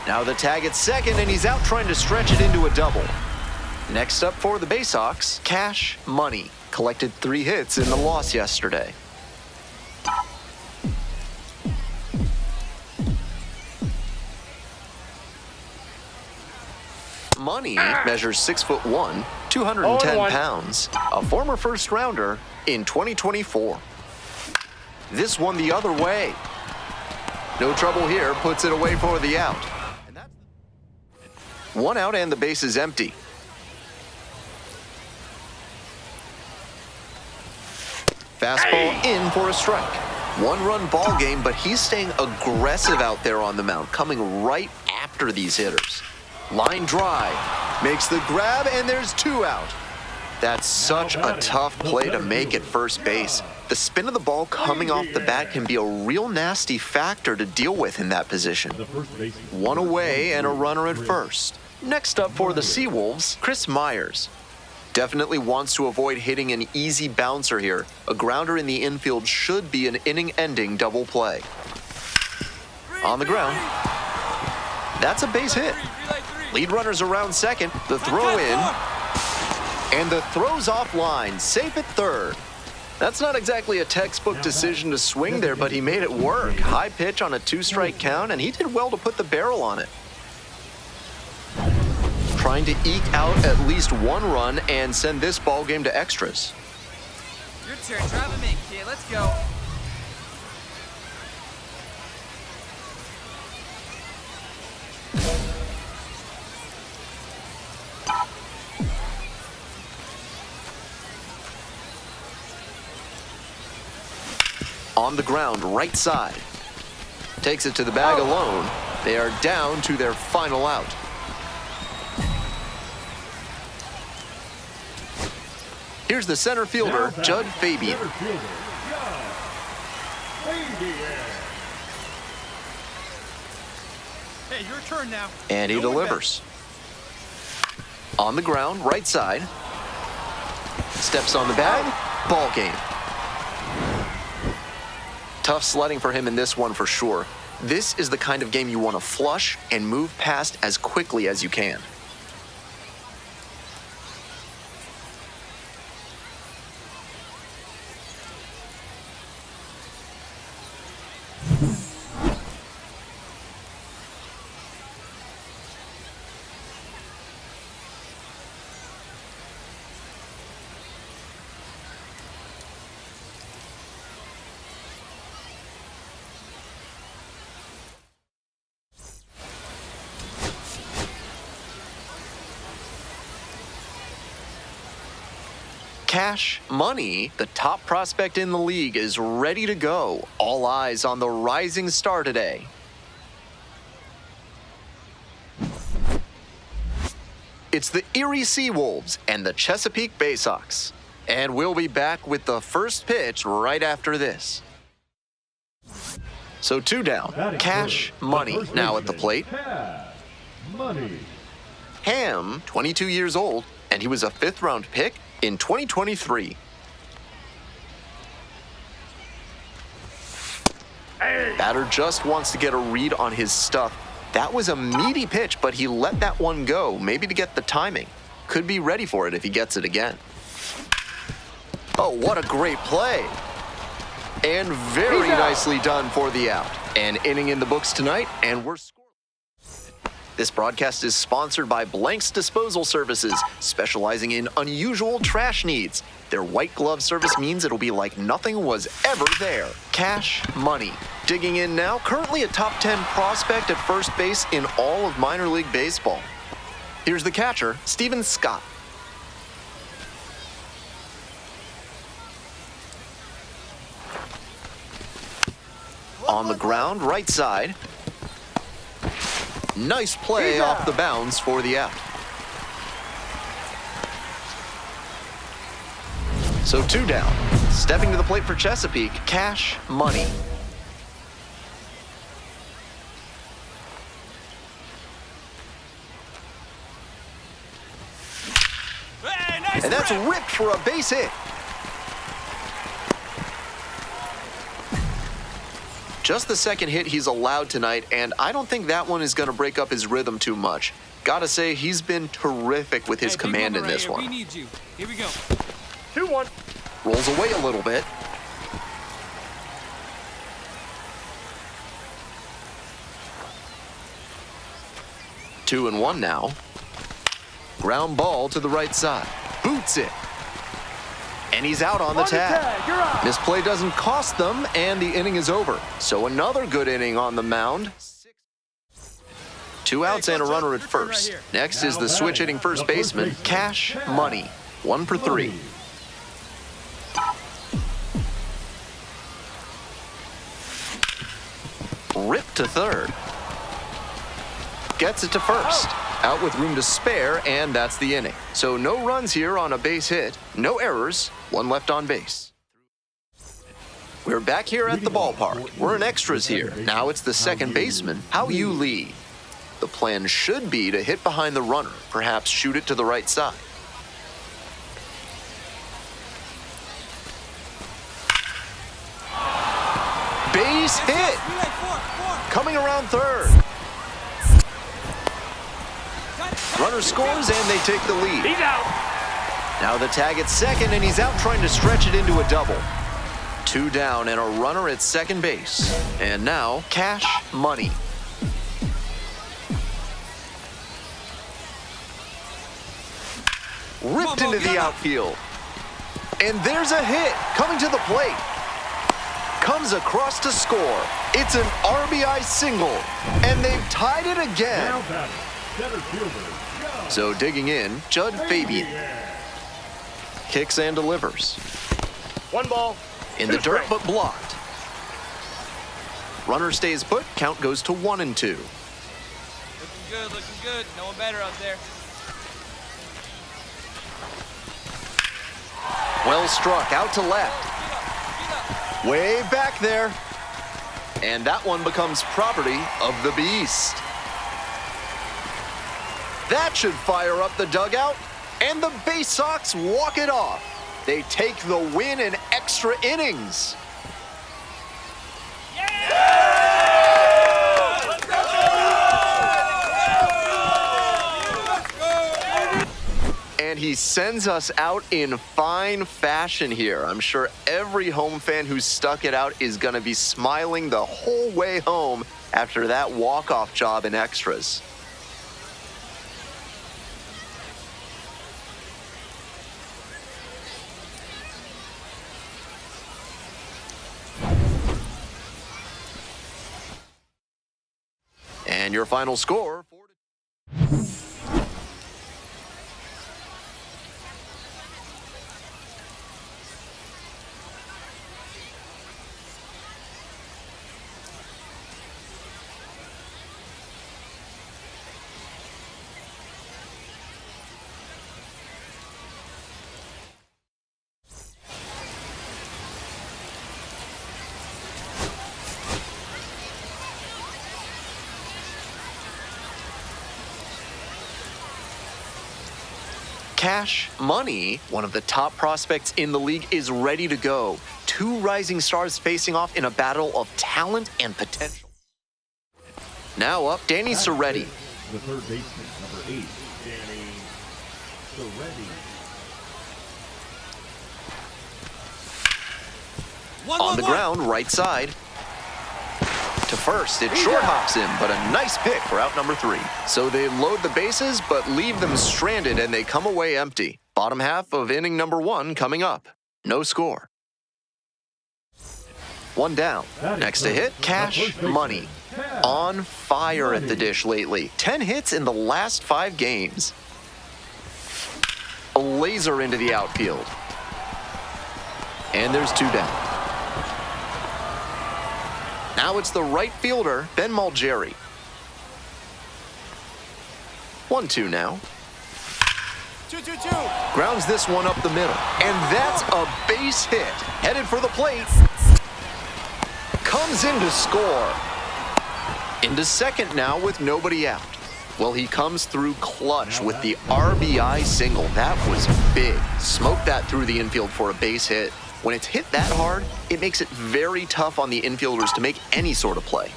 Now the tag at second, and he's out trying to stretch it into a double. Next up for the Baysox, Cash Money. Collected 3 hits in the loss yesterday. Money measures 6'1", 210 pounds, a former first rounder in 2024. This one the other way. No trouble here, puts it away for the out. And that's 1 out and the base is empty. Fastball in for a strike. 1-run ball game, but he's staying aggressive out there on the mound, coming right after these hitters. Line drive, makes the grab, and there's 2 out. That's such a tough play to make at first base. The spin of the ball coming off the bat can be a real nasty factor to deal with in that position. 1 away and a runner at first. Next up for the Seawolves, Chris Myers. Definitely wants to avoid hitting an easy bouncer here. A grounder in the infield should be an inning-ending double play. On the ground. That's a base hit. Lead runners around second. The throw in. And the throw's offline. Safe at third. That's not exactly a textbook decision to swing there, but he made it work. High pitch on a 2-strike count, and he did well to put the barrel on it. Trying to eke out at least one run and send this ball game to extras. Your turn. Drive him in, kid. Let's go. On the ground, right side. Takes it to the bag alone. They are down to their final out. Here's the center fielder, Judd Fabian. Hey, your turn now. And he delivers. On the ground, right side. Steps on the bag. Ball game. Tough sledding for him in this one for sure. This is the kind of game you want to flush and move past as quickly as you can. Cash Money, the top prospect in the league, is ready to go. All eyes on the rising star today. It's the Erie Seawolves and the Chesapeake Bay Sox. And we'll be back with the first pitch right after this. So 2 down. Cash Money now at the plate. Money. Ham, 22 years old, and he was a 5th-round pick in 2023. Batter just wants to get a read on his stuff. That was a meaty pitch, but he let that one go, maybe to get the timing. Could be ready for it if he gets it again. Oh, what a great play. And very nicely done for the out. An inning in the books tonight, and we're scoring. This broadcast is sponsored by Blank's Disposal Services, specializing in unusual trash needs. Their white glove service means it'll be like nothing was ever there. Cash Money. Digging in now, currently a top 10 prospect at first base in all of minor league baseball. Here's the catcher, Steven Scott. On the ground, right side. Nice play off the bounds for the out. So 2 down. Stepping to the plate for Chesapeake, Cash Money. Hey, nice And that's rip. ripped for a base hit. Just the second hit he's allowed tonight, and I don't think that one is going to break up his rhythm too much. Gotta say, he's been terrific with his command in this one. We need you. Here we go. 2-1. Rolls away a little bit. Two and one now. Ground ball to the right side. Boots it. And he's out on the tag. Misplay doesn't cost them, and the inning is over. So another good inning on the mound. 2 outs and a runner at first. Next is the switch-hitting first baseman, Cash Money. 1 for 3. Rip to third. Gets it to first. Out with room to spare, and that's the inning. So no runs here on a base hit, no errors, 1 left on base. We're back here at the ballpark. We're in extras here. Now it's the second baseman, How You Lee. The plan should be to hit behind the runner, perhaps shoot it to the right side. Base hit! Coming around third. Runner scores, and they take the lead. He's out. Now the tag at second, and he's out trying to stretch it into a double. 2 down and a runner at second base. And now, cash money. Ripped into the outfield. And there's a hit coming to the plate. Comes across to score. It's an RBI single. And they've tied it again. So digging in, Judd Fabian. Kicks and delivers. 1 ball. In the dirt, but blocked. Runner stays put. Count goes to 1 and 2. Looking good. No one better out there. Well struck, out to left. Way back there. And that one becomes property of the Beast. That should fire up the dugout, and the Bay Sox walk it off. They take the win in extra innings. And he sends us out in fine fashion here. I'm sure every home fan who's stuck it out is going to be smiling the whole way home after that walk-off job in extras. And your final score, 4-2. Cash Money, one of the top prospects in the league, is ready to go. 2 rising stars facing off in a battle of talent and potential. Now up, Danny Soretti. The third baseman, number 8, Danny Soretti. On the ground, right side. To first, it short hops him, but a nice pick for out number 3. So they load the bases, but leave them stranded, and they come away empty. Bottom half of inning number 1 coming up. No score. 1 down. Next to hit, Cash Money. On fire at the dish lately. 10 hits in the last 5 games. A laser into the outfield. And there's 2 down. Now it's the right fielder, Ben Malgeri. 1-2 now. 2-2-2. Grounds this one up the middle. And that's a base hit. Headed for the plate. Comes in to score. Into second now with nobody out. Well, he comes through clutch with the RBI single. That was big. Smoked that through the infield for a base hit. When it's hit that hard, it makes it very tough on the infielders to make any sort of play.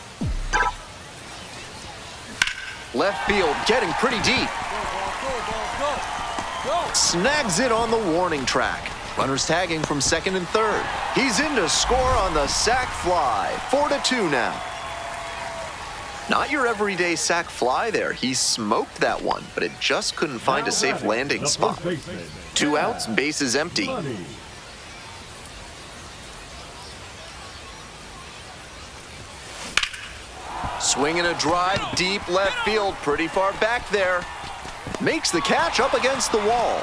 Left field getting pretty deep. Go. Snags it on the warning track. Runners tagging from second and third. He's in to score on the sac fly. 4-2 now. Not your everyday sac fly there. He smoked that one, but it just couldn't find a safe landing spot. 2 outs, bases empty. Swinging a drive, deep left field, pretty far back there. Makes the catch up against the wall.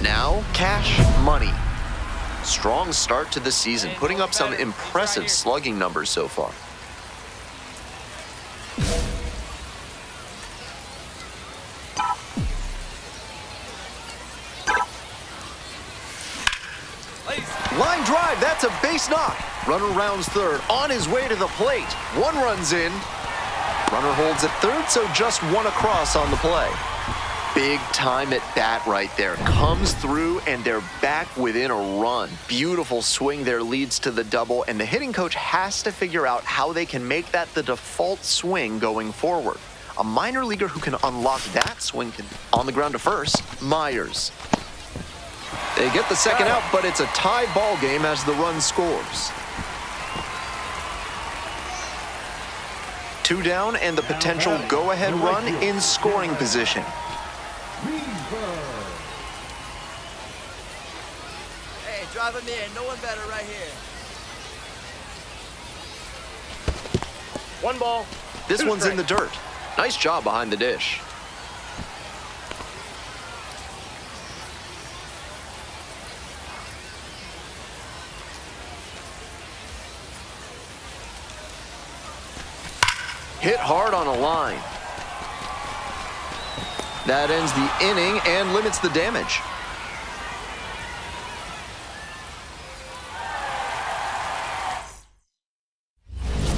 Now, Cash Money. Strong start to the season, putting up some impressive slugging numbers so far. Line drive, that's a base knock. Runner rounds third, on his way to the plate. 1 runs in. Runner holds at third, so just 1 across on the play. Big time at bat right there. Comes through, and they're back within a run. Beautiful swing there leads to the double, and the hitting coach has to figure out how they can make that the default swing going forward. A minor leaguer who can unlock that swing on the ground to first, Myers. They get the second out, but it's a tie ball game as the run scores. 2 down and the potential go-ahead run in scoring position. Hey, drive him in. No one better right here. 1 ball. This one's in the dirt. Nice job behind the dish. Hit hard on a line. That ends the inning and limits the damage.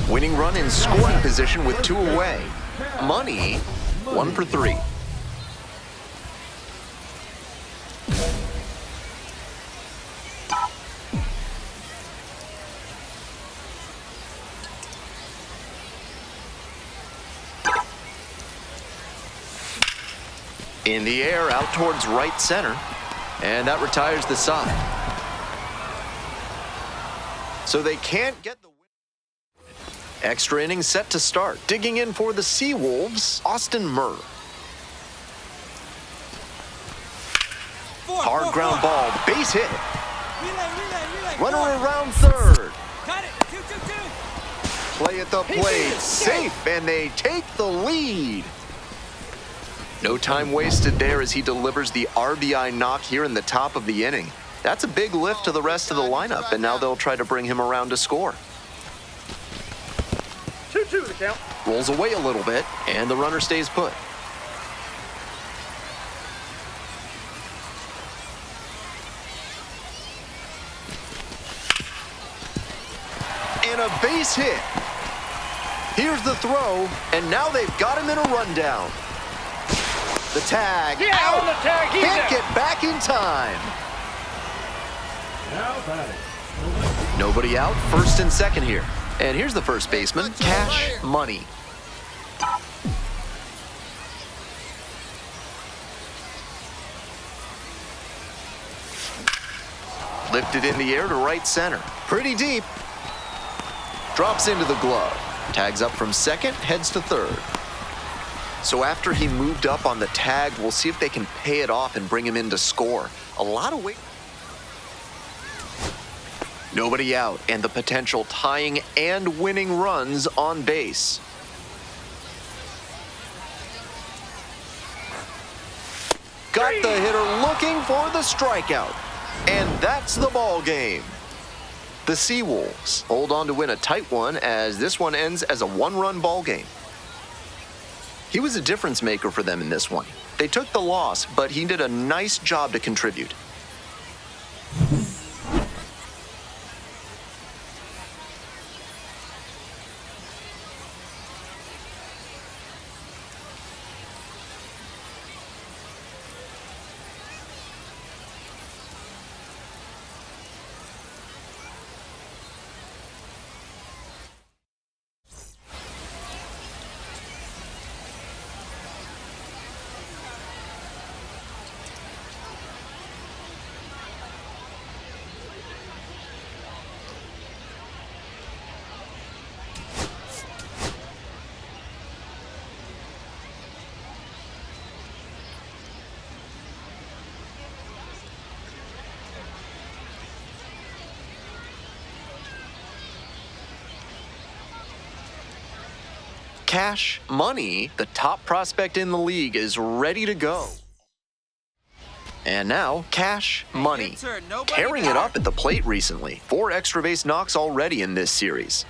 Winning run in scoring position with 2 away. Money, 1 for 3. In the air, out towards right center, and that retires the side. So they can't get the win. Extra innings set to start. Digging in for the Seawolves, Austin Murr. Hard ground ball, base hit. Runner around third. Got it. 2-2-2. Play at the plate, safe, and they take the lead. No time wasted there as he delivers the RBI knock here in the top of the inning. That's a big lift to the rest of the lineup, and now they'll try to bring him around to score. 2-2 the count. Rolls away a little bit, and the runner stays put. And a base hit. Here's the throw, and now they've got him in a rundown. The tag, out. On the tag, he's Can't out. get back in time. Now batting. Nobody out, first and second here. And here's the first baseman, Cash Money. Lifted in the air to right center. Pretty deep. Drops into the glove. Tags up from second, heads to third. So after he moved up on the tag, we'll see if they can pay it off and bring him in to score. A lot of weight. Nobody out, and the potential tying and winning runs on base. Got the hitter looking for the strikeout. And that's the ball game. The Seawolves hold on to win a tight one as this one ends as a 1-run ball game. He was a difference maker for them in this one. They took the loss, but he did a nice job to contribute. Cash Money, the top prospect in the league, is ready to go. And now, Cash Money, tearing it up at the plate recently. 4 extra base knocks already in this series.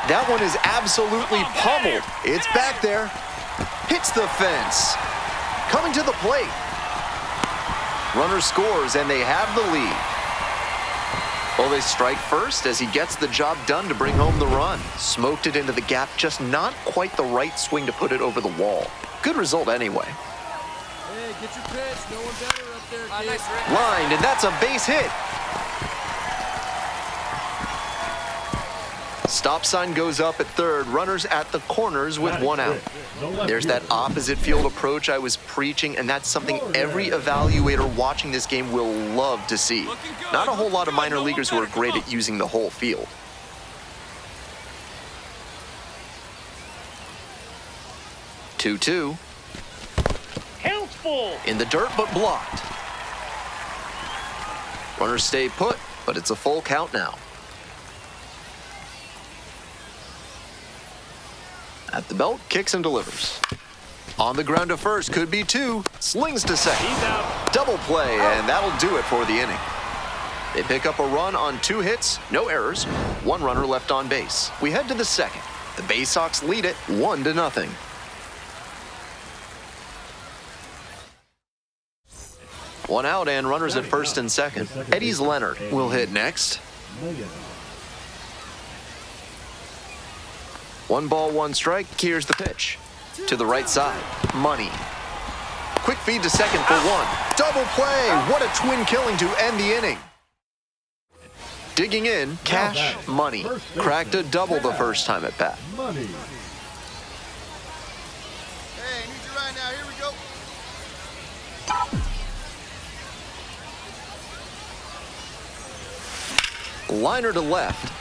That one is absolutely pummeled. It's back there. Hits the fence. Coming to the plate. Runner scores, and they have the lead. Well, they strike first as he gets the job done to bring home the run. Smoked it into the gap, just not quite the right swing to put it over the wall. Good result anyway. Hey, get your pitch. No one better up there, kid. Nice, Rick. Lined, and that's a base hit. Stop sign goes up at third. Runners at the corners with one out. There's that opposite field approach I was preaching, and that's something every evaluator watching this game will love to see. Not a whole lot of minor leaguers who are great at using the whole field. Two-two. In the dirt, but blocked. Runners stay put, but it's a full count now. At the belt, kicks and delivers. On the ground to first, could be two. Slings to second. Double play, and that'll do it for the inning. They pick up a run on 2 hits, no errors, 1 runner left on base. We head to the second. The Bay Sox lead it 1-0. One out and runners at first and second. Eddie's Leonard will hit next. 1 ball, 1 strike. Here's the pitch. To the right side. Money. Quick feed to second for 1. Double play. What a twin killing to end the inning. Digging in, Cash Money. Cracked a double the first time at bat. Hey, need you right now. Here we go. Liner to left.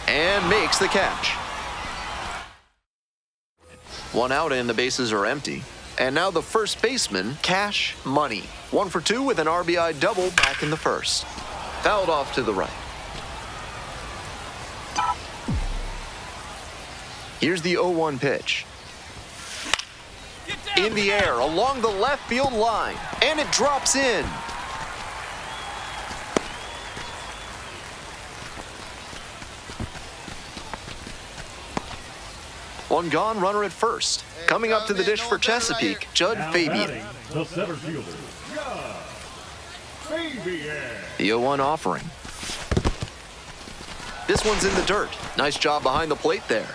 And makes the catch. 1 out and the bases are empty. And now the first baseman, Cash Money. 1 for 2 with an RBI double back in the first. Fouled off to the right. Here's the 0-1 pitch. In the air along the left field line. And it drops in. One gone, runner at first. Coming up to the dish for Chesapeake, Judd Fabian. The center fielder, Judd Fabian. The 0-1 offering. This one's in the dirt. Nice job behind the plate there.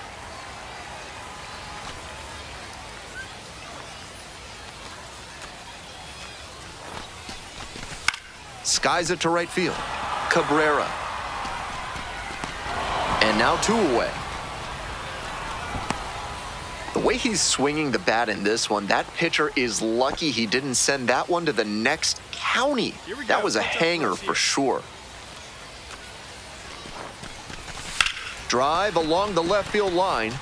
Skies it to right field. Cabrera. And now 2 away. The way he's swinging the bat in this one, that pitcher is lucky he didn't send that one to the next county. That was a hanger for sure. Drive along the left field line.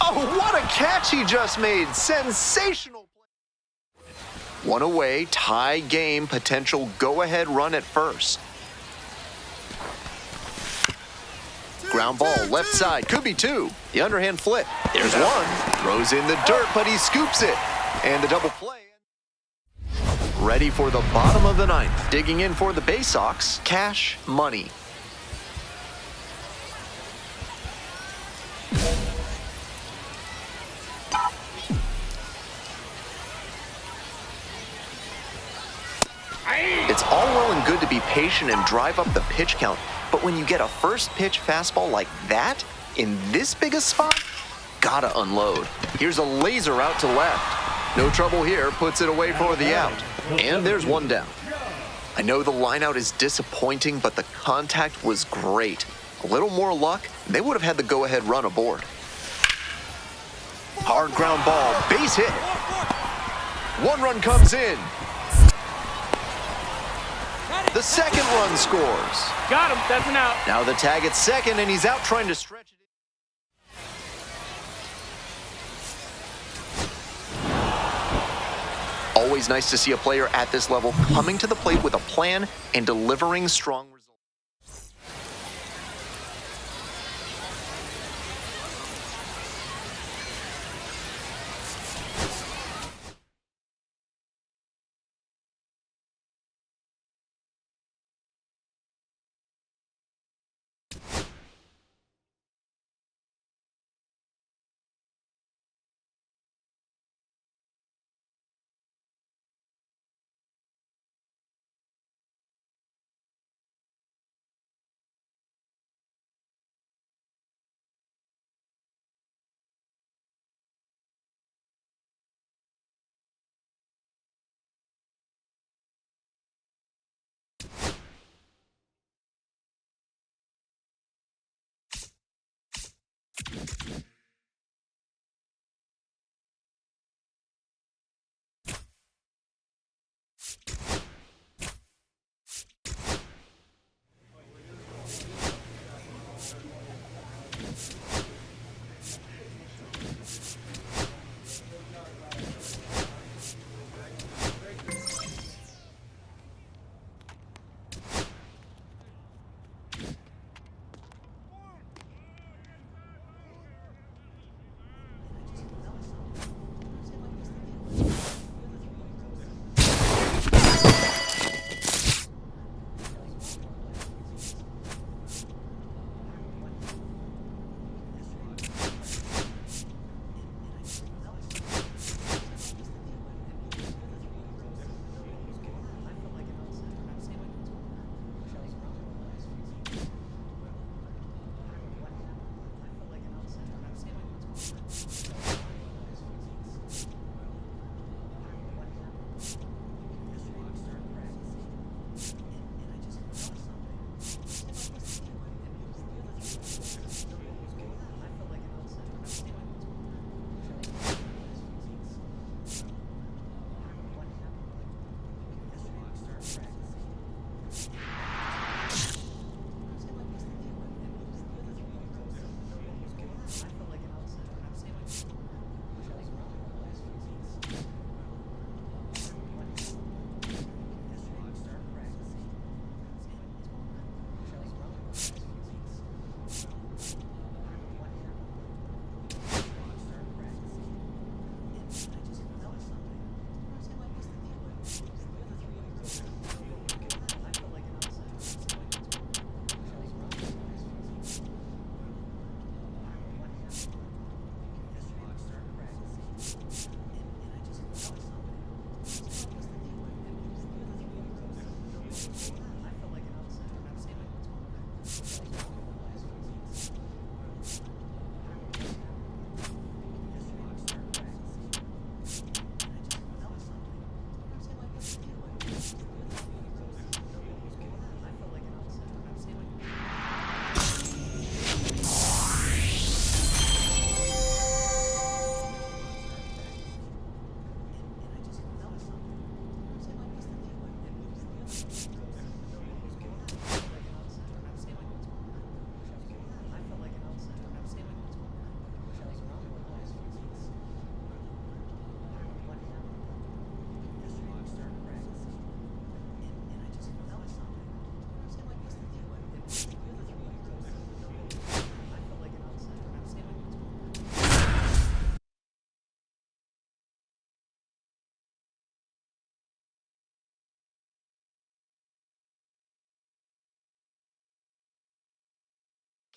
Oh, what a catch he just made. Sensational play. 1 away, tie game, potential go-ahead run at first. Ground ball, left side, could be 2. The underhand flip. There's 1. Throws in the dirt, but he scoops it. And the double play. Ready for the bottom of the 9th. Digging in for the Bay Sox, Cash Money. It's all well and good to be patient and drive up the pitch count, but when you get a first pitch fastball like that, in this big a spot, gotta unload. Here's a laser out to left. No trouble here, puts it away for the out. And there's 1 down. I know the lineout is disappointing, but the contact was great. A little more luck, they would have had the go-ahead run aboard. Hard ground ball, base hit. 1 run comes in. The second run scores. Got him. That's an out. Now the tag at second, and he's out trying to stretch it. Always nice to see a player at this level coming to the plate with a plan and delivering strong results.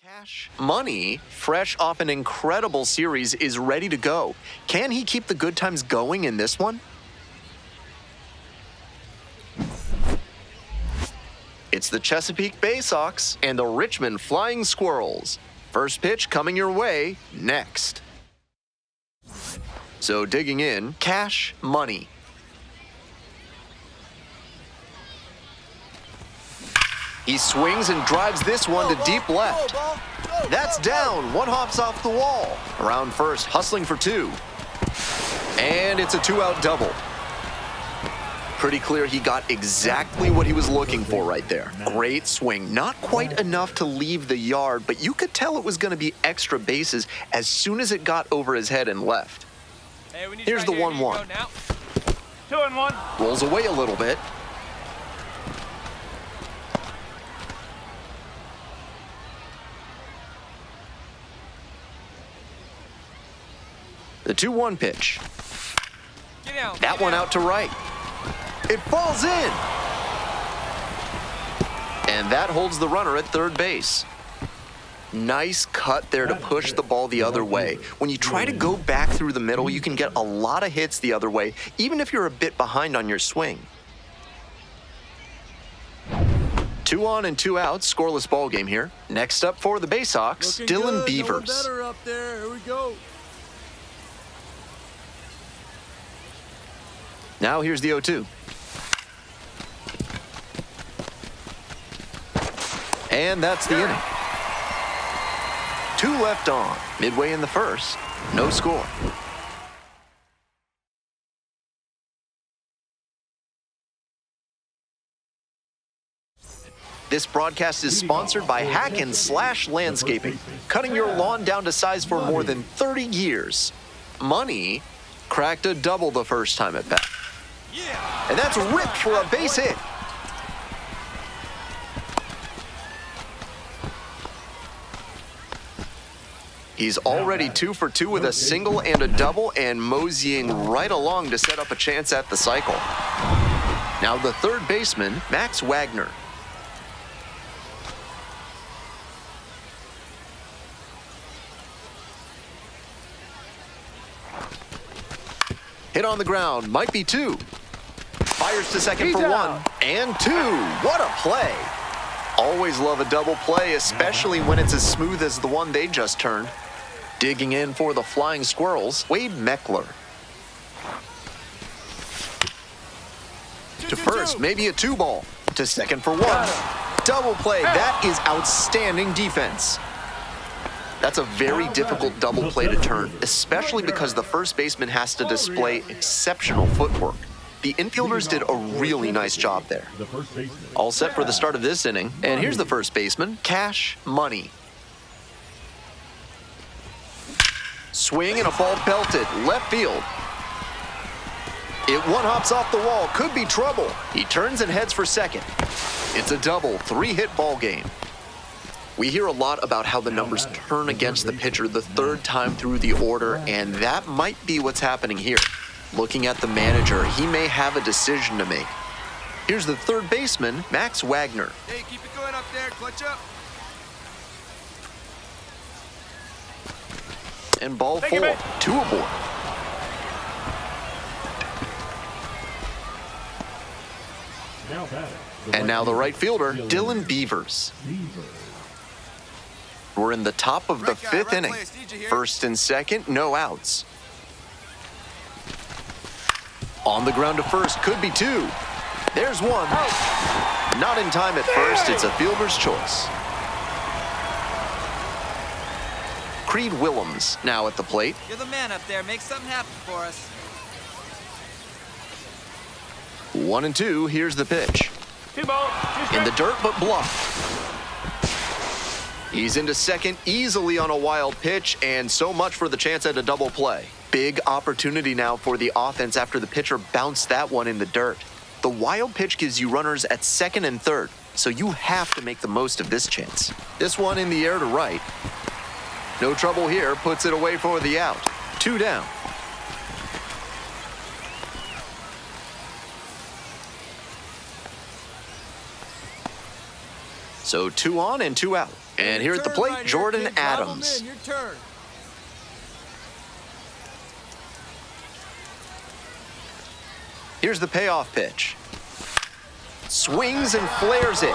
Cash Money, fresh off an incredible series, is ready to go. Can he keep the good times going in this one? It's the Chesapeake Bay Sox and the Richmond Flying Squirrels. First pitch coming your way next. So digging in, Cash Money. He swings and drives this one to deep left. That's down. One hops off the wall. Around first, hustling for two. And it's a two-out double. Pretty clear he got exactly what he was looking for right there. Great swing. Not quite enough to leave the yard, but you could tell it was going to be extra bases as soon as it got over his head and left. Here's the 1-1. 2-1. Rolls away a little bit. The 2-1 pitch. That one out to right. It falls in. And that holds the runner at third base. Nice cut there to push the ball the other way. When you try to go back through the middle, you can get a lot of hits the other way, even if you're a bit behind on your swing. 2 on and 2 out, scoreless ball game here. Next up for the Bay Sox, Dylan Beavers. Better up there. Here we go. Now here's the 0-2. And that's the inning. 2 left on. Midway in the first, no score. This broadcast is sponsored by Hack and Slash Landscaping, cutting your lawn down to size for more than 30 years. Money cracked a double the first time at bat. And that's ripped for a base hit. He's already 2 for 2 with a single and a double, and moseying right along to set up a chance at the cycle. Now the third baseman, Max Wagner. Hit on the ground, might be 2. Fires to second for 1 and 2. What a play. Always love a double play, especially when it's as smooth as the one they just turned. Digging in for the Flying Squirrels, Wade Meckler. To first, maybe a 2 ball. To second for 1. Double play, that is outstanding defense. That's a very difficult double play to turn, especially because the first baseman has to display exceptional footwork. The infielders did a really nice job there. All set for the start of this inning, and here's the first baseman, Cash Money. Swing and a ball belted, left field. It one-hops off the wall, could be trouble. He turns and heads for second. It's a double, 3-hit ball game. We hear a lot about how the numbers turn against the pitcher the third time through the order, and that might be what's happening here. Looking at the manager, he may have a decision to make. Here's the third baseman, Max Wagner. Hey, keep it going up there. Clutch up. And ball 4, 2 aboard. And now the right fielder, Dylan Beavers. We're in the top of the 5th inning. First and second, no outs. On the ground to first, could be 2. There's 1. Not in time at first, it's a fielder's choice. Creed Willems now at the plate. You're the man up there. Make something happen for us. 1 and 2, here's the pitch. 2 balls. In the dirt, but blocked. He's into second easily on a wild pitch, and so much for the chance at a double play. Big opportunity now for the offense after the pitcher bounced that one in the dirt. The wild pitch gives you runners at second and third, so you have to make the most of this chance. This one in the air to right. No trouble here, puts it away for the out. 2 down. So 2 on and 2 out. And here at the plate, Jordan Adams. Your turn. Here's the payoff pitch. Swings and flares it.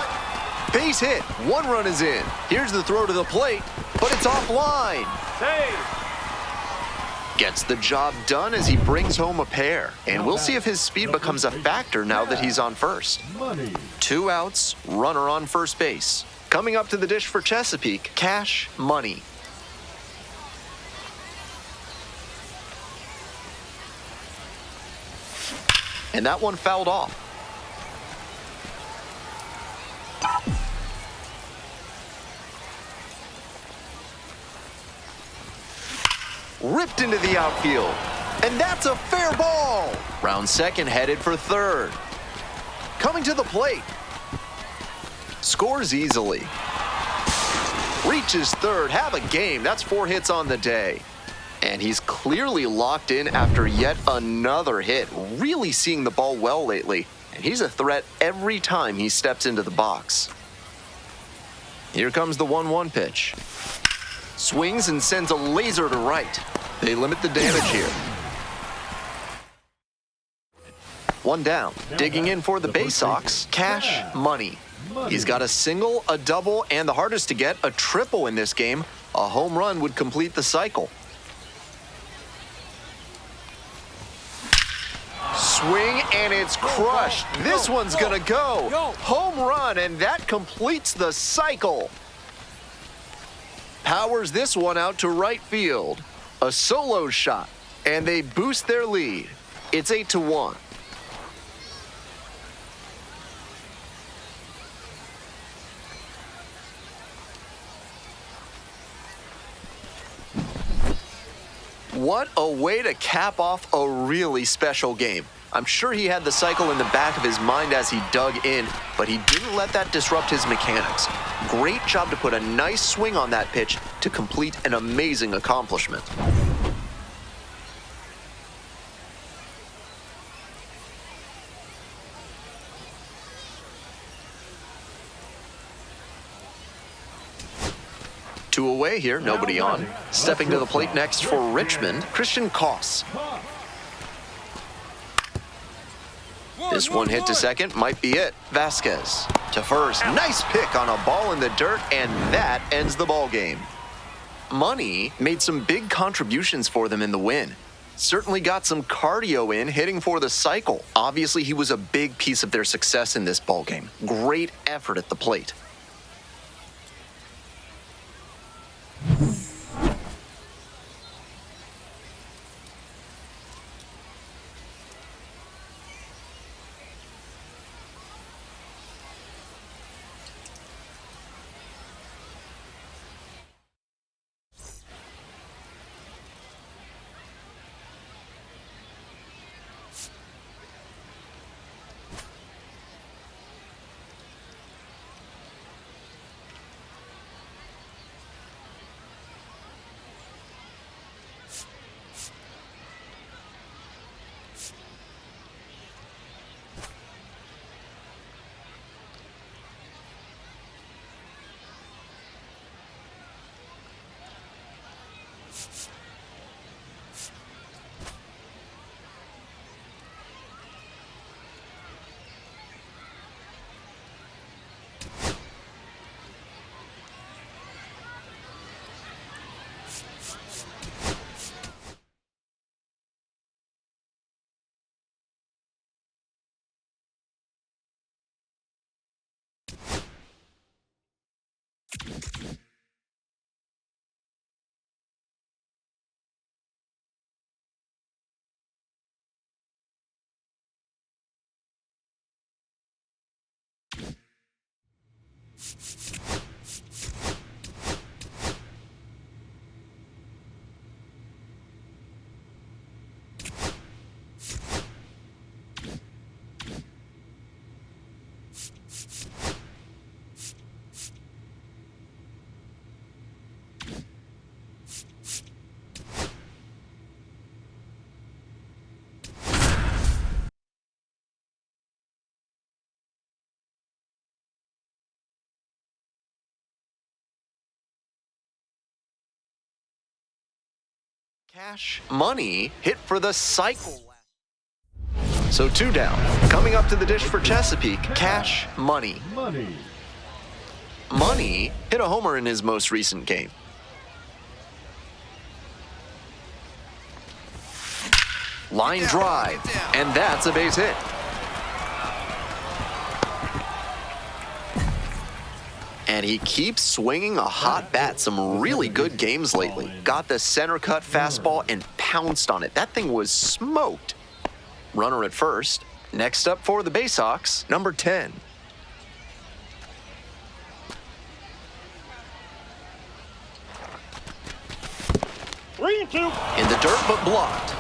Base hit. 1 run is in. Here's the throw to the plate, but it's offline. Save. Gets the job done as he brings home a pair. And we'll see if his speed becomes a factor now that he's on first. 2 outs, runner on first base. Coming up to the dish for Chesapeake, Cash Money. And that one fouled off. Ripped into the outfield. And that's a fair ball. Round second headed for third. Coming to the plate. Scores easily. Reaches third. Have a game. That's 4 hits on the day. And he's clearly locked in after yet another hit. Really seeing the ball well lately. And he's a threat every time he steps into the box. Here comes the 1-1 pitch. Swings and sends a laser to right. They limit the damage here. 1 down. Digging in for the Bay Sox, Cash Money. He's got a single, a double, and the hardest to get, a triple in this game. A home run would complete the cycle. Swing, and it's crushed. This one's gonna go. Home run, and that completes the cycle. powers this one out to right field. A solo shot, and they boost their lead. It's 8-1. What a way to cap off a really special game. I'm sure he had the cycle in the back of his mind as he dug in, but he didn't let that disrupt his mechanics. Great job to put a nice swing on that pitch to complete an amazing accomplishment. Two away here, nobody on. Stepping to the plate next for Richmond, Christian Koss. This one hit to second might be it. Vasquez to first. Nice pick on a ball in the dirt, and that ends the ball game. Money made some big contributions for them in the win. Certainly got some cardio in, hitting for the cycle. Obviously, he was a big piece of their success in this ball game. Great effort at the plate. Cash Money hit for the cycle. So 2 down. Coming up to the dish for Chesapeake, Cash Money. Money hit a homer in his most recent game. Line drive, and that's a base hit. And he keeps swinging a hot bat. Some really good games lately. Got the center cut fastball and pounced on it. That thing was smoked. Runner at first. Next up for the Baysox, number 10. Three and two. In the dirt, but blocked.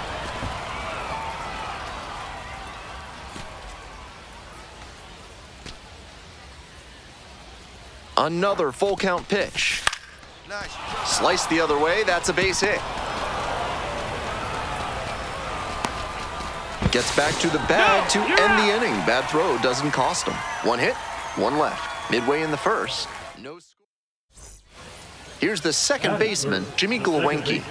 Another full count pitch. Slice the other way, that's a base hit. Gets back to the bag to end the inning. Bad throw doesn't cost him. 1 hit, 1 left. Midway in the first. No score. Here's the second baseman, Jimmy Glowinski.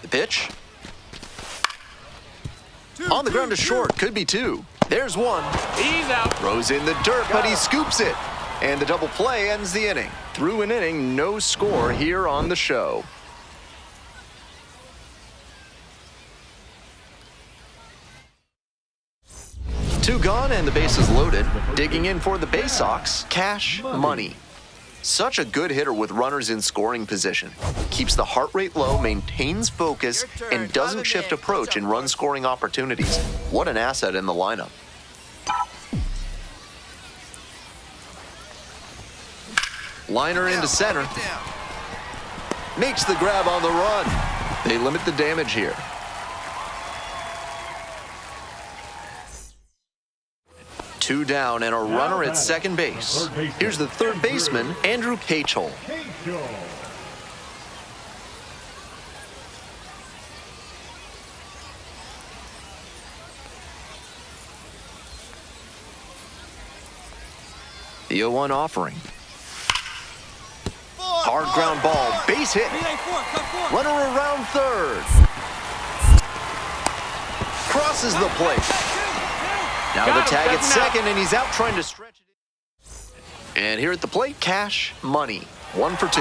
The pitch. On the ground to short, could be two. There's one. He's out. Throws in the dirt, but he scoops it. And the double play ends the inning. Through an inning, no score here on the show. Two gone and the bases loaded. Digging in for the Bay Sox, Cash Money. Such a good hitter with runners in scoring position. Keeps the heart rate low, maintains focus, and doesn't shift approach in run scoring opportunities. What an asset in the lineup. Liner into center. Makes the grab on the run. They limit the damage here. Two down and a runner at second base. Here's the third baseman, Andrew Cachel. The 0-1 offering. Hard ground ball, base hit. Runner around third. Crosses the plate. Now the tag at second, and he's out trying to stretch it. And here at the plate, Cash Money. 1 for 2.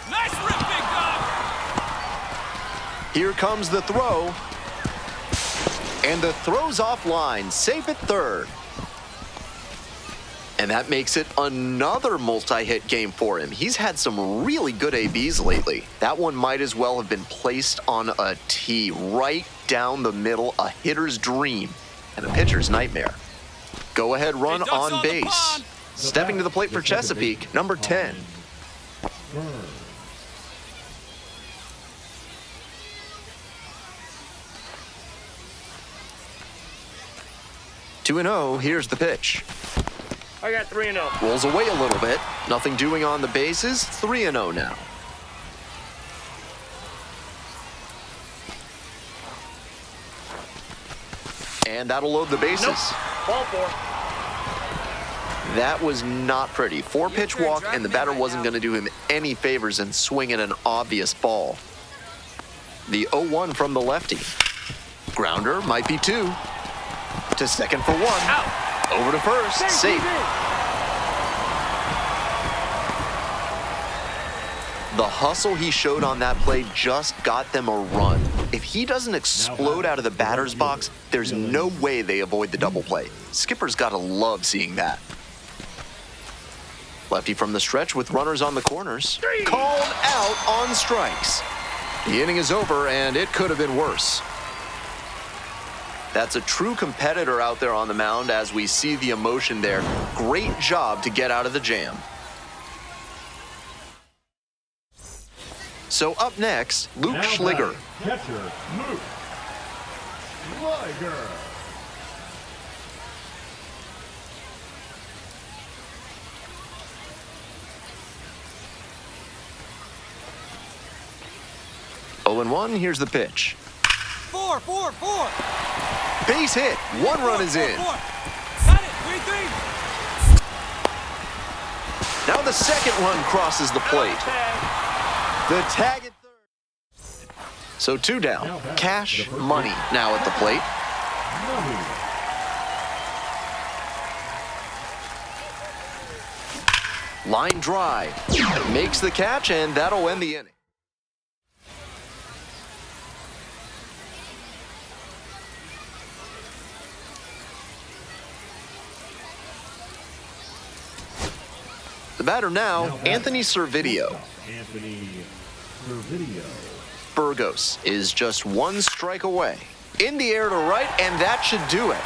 Nice rip, big dog. Here comes the throw. And the throw's offline, safe at third. And that makes it another multi-hit game for him. He's had some really good ABs lately. That one might as well have been placed on a tee right down the middle, a hitter's dream and a pitcher's nightmare. Go-ahead run on base. Stepping to the plate for Chesapeake, number 10. 2-0, here's the pitch. I got 3-0. Rolls away a little bit. Nothing doing on the bases. 3-0 now. And that'll load the bases. Nope. Ball 4. That was not pretty. 4-pitch walk, and the batter wasn't going to do him any favors in swinging an obvious ball. The 0-1 from the lefty. Grounder might be 2. To second for 1. Out. Over to first. Safe. The hustle he showed on that play just got them a run. If he doesn't explode out of the batter's box, there's no way they avoid the double play. Skipper's got to love seeing that. Lefty from the stretch with runners on the corners. Called out on strikes. The inning is over, and it could have been worse. That's a true competitor out there on the mound as we see the emotion there. Great job to get out of the jam. So up next, Luke Schliger. Catcher, Luke Schliger. Oh and 1, here's the pitch. 4, 4, 4. Base hit. 1 run is in. Got it. 3-3. Now the second run crosses the plate. The tag at third. So 2 down. Cash Money now at the plate. Line drive. Makes the catch, and that'll end the inning. The batter now, Anthony Servideo. Anthony Servideo. Burgos is just 1 strike away. In the air to right, and that should do it.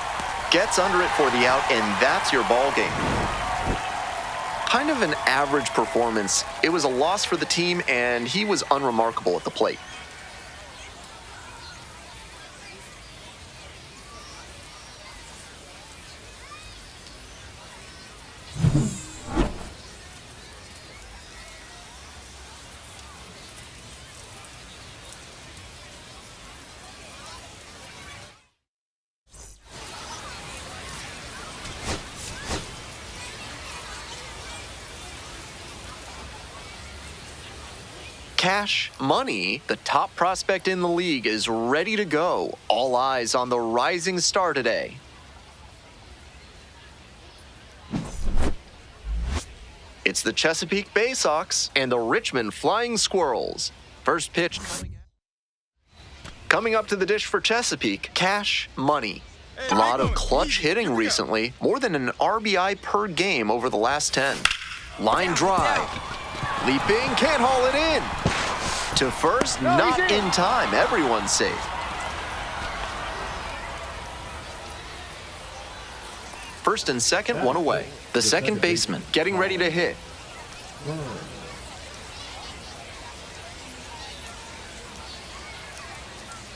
Gets under it for the out, and that's your ball game. Kind of an average performance. It was a loss for the team, and he was unremarkable at the plate. Cash Money, the top prospect in the league, is ready to go. All eyes on the rising star today. It's the Chesapeake Bay Sox and the Richmond Flying Squirrels. First pitch coming up to the dish for Chesapeake, Cash Money. A lot of clutch hitting recently, more than an RBI per game over the last 10. Line drive. Leaping, can't haul it in. To first, not in time. Everyone's safe. First and second, one away. The second baseman getting ready to hit.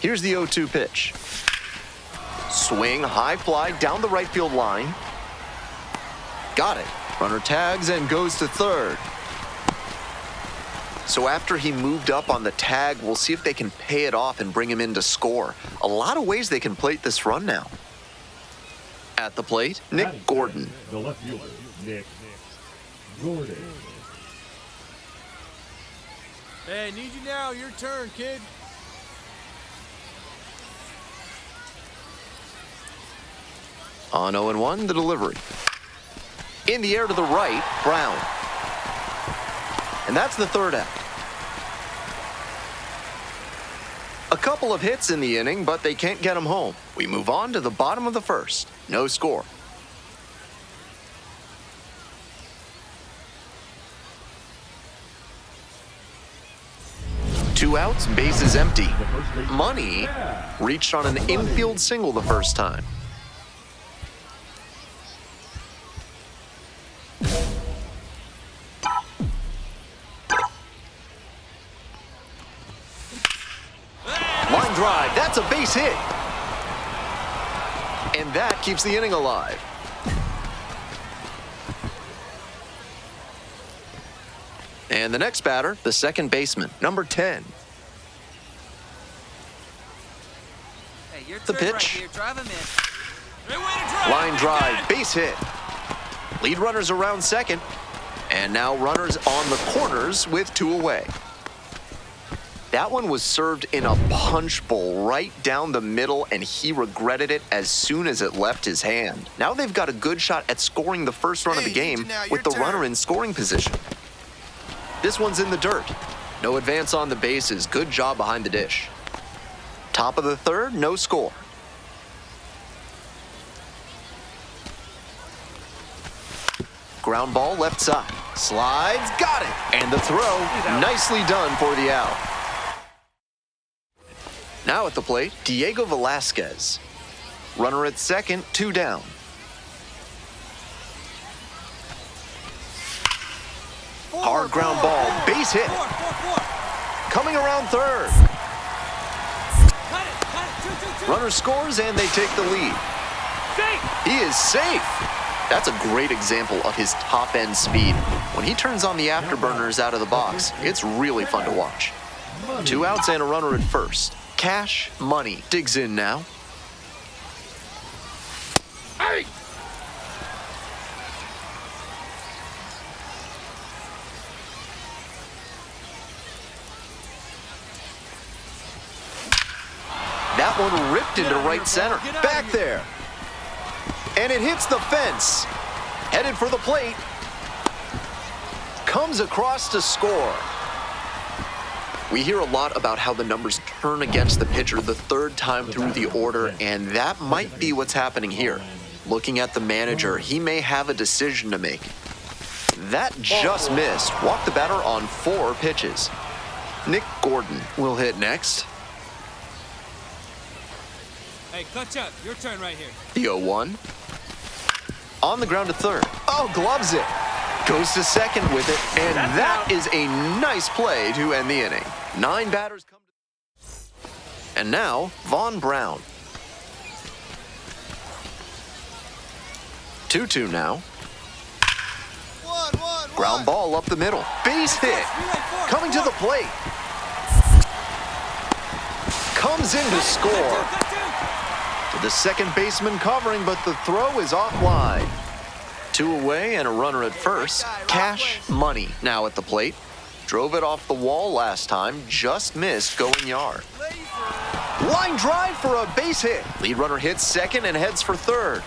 Here's the 0-2 pitch. Swing, high fly down the right field line. Got it. Runner tags and goes to third. So after he moved up on the tag, we'll see if they can pay it off and bring him in to score. A lot of ways they can plate this run now. At the plate, Nick Gordon. The left fielder, Nick Gordon. Hey, need you now. Your turn, kid. On 0-1, the delivery. In the air to the right, Brown. And that's the third out. A couple of hits in the inning, but they can't get him home. We move on to the bottom of the first. No score. Two outs, bases empty. Money reached on an infield single the first time. Line drive, that's a base hit. And that keeps the inning alive. And the next batter, the second baseman, number 10. Hey, your The turn right pitch. here. Drive him in. Line drive, base hit. Lead runners around second. And now runners on the corners with two away. That one was served in a punch bowl right down the middle, and he regretted it as soon as it left his hand. Now they've got a good shot at scoring the first run of the game with the runner in scoring position. This one's in the dirt. No advance on the bases. Good job behind the dish. Top of the third, no score. Ground ball left side. Slides, got it. And the throw, nicely done for the out. Now at the plate, Diego Velasquez. Runner at second, two down. Hard ground ball, base hit. Coming around third. Runner scores and they take the lead. He is safe. That's a great example of his top-end speed. When he turns on the afterburners out of the box, it's really fun to watch. Two outs and a runner at first. Cash Money digs in now. Hey! That one ripped into right center. Back there. And it hits the fence. Headed for the plate. Comes across to score. We hear a lot about how the numbers turn against the pitcher the third time through the order, and that might be what's happening here. Looking at the manager, he may have a decision to make. That just missed. Walked the batter on 4 pitches. Nick Gordon will hit next. Hey, clutch up. Your turn right here. The 0-1. On the ground to third. Oh, gloves it. Goes to second with it, and that is a nice play to end the inning. 9 batters come to... And now, Vaughn Brown. 2-2 now. Ground ball up the middle. Base hit. Coming to the plate. Comes in to score. The second baseman covering, but the throw is offline. 2 away and a runner at first. Cash Money now at the plate. Drove it off the wall last time, just missed going yard. Line drive for a base hit. Lead runner hits second and heads for third.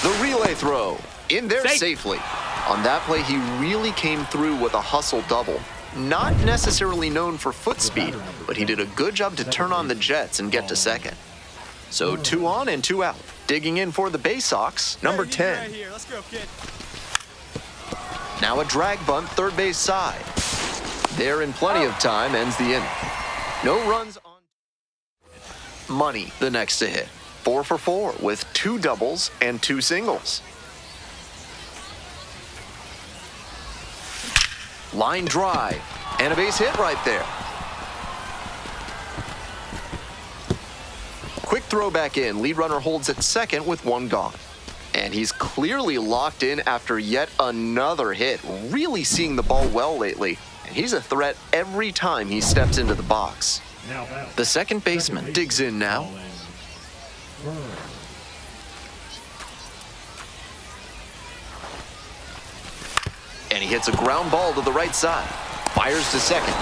The relay throw in there safely. On that play, he really came through with a hustle double. Not necessarily known for foot speed, but he did a good job to turn on the jets and get to second. So 2 on and 2 out. Digging in for the Bay Sox, number 10. Right here. Let's go, kid. Now a drag bunt, third base side. There in plenty of time, ends the inning. No runs on. Money, the next to hit. 4 for 4 with 2 doubles and 2 singles. Line drive and a base hit right there. Quick throw back in. Lead runner holds at second with 1 gone. And he's clearly locked in after yet another hit. Really seeing the ball well lately. And he's a threat every time he steps into the box. The second baseman digs in now. And he hits a ground ball to the right side. Fires to second.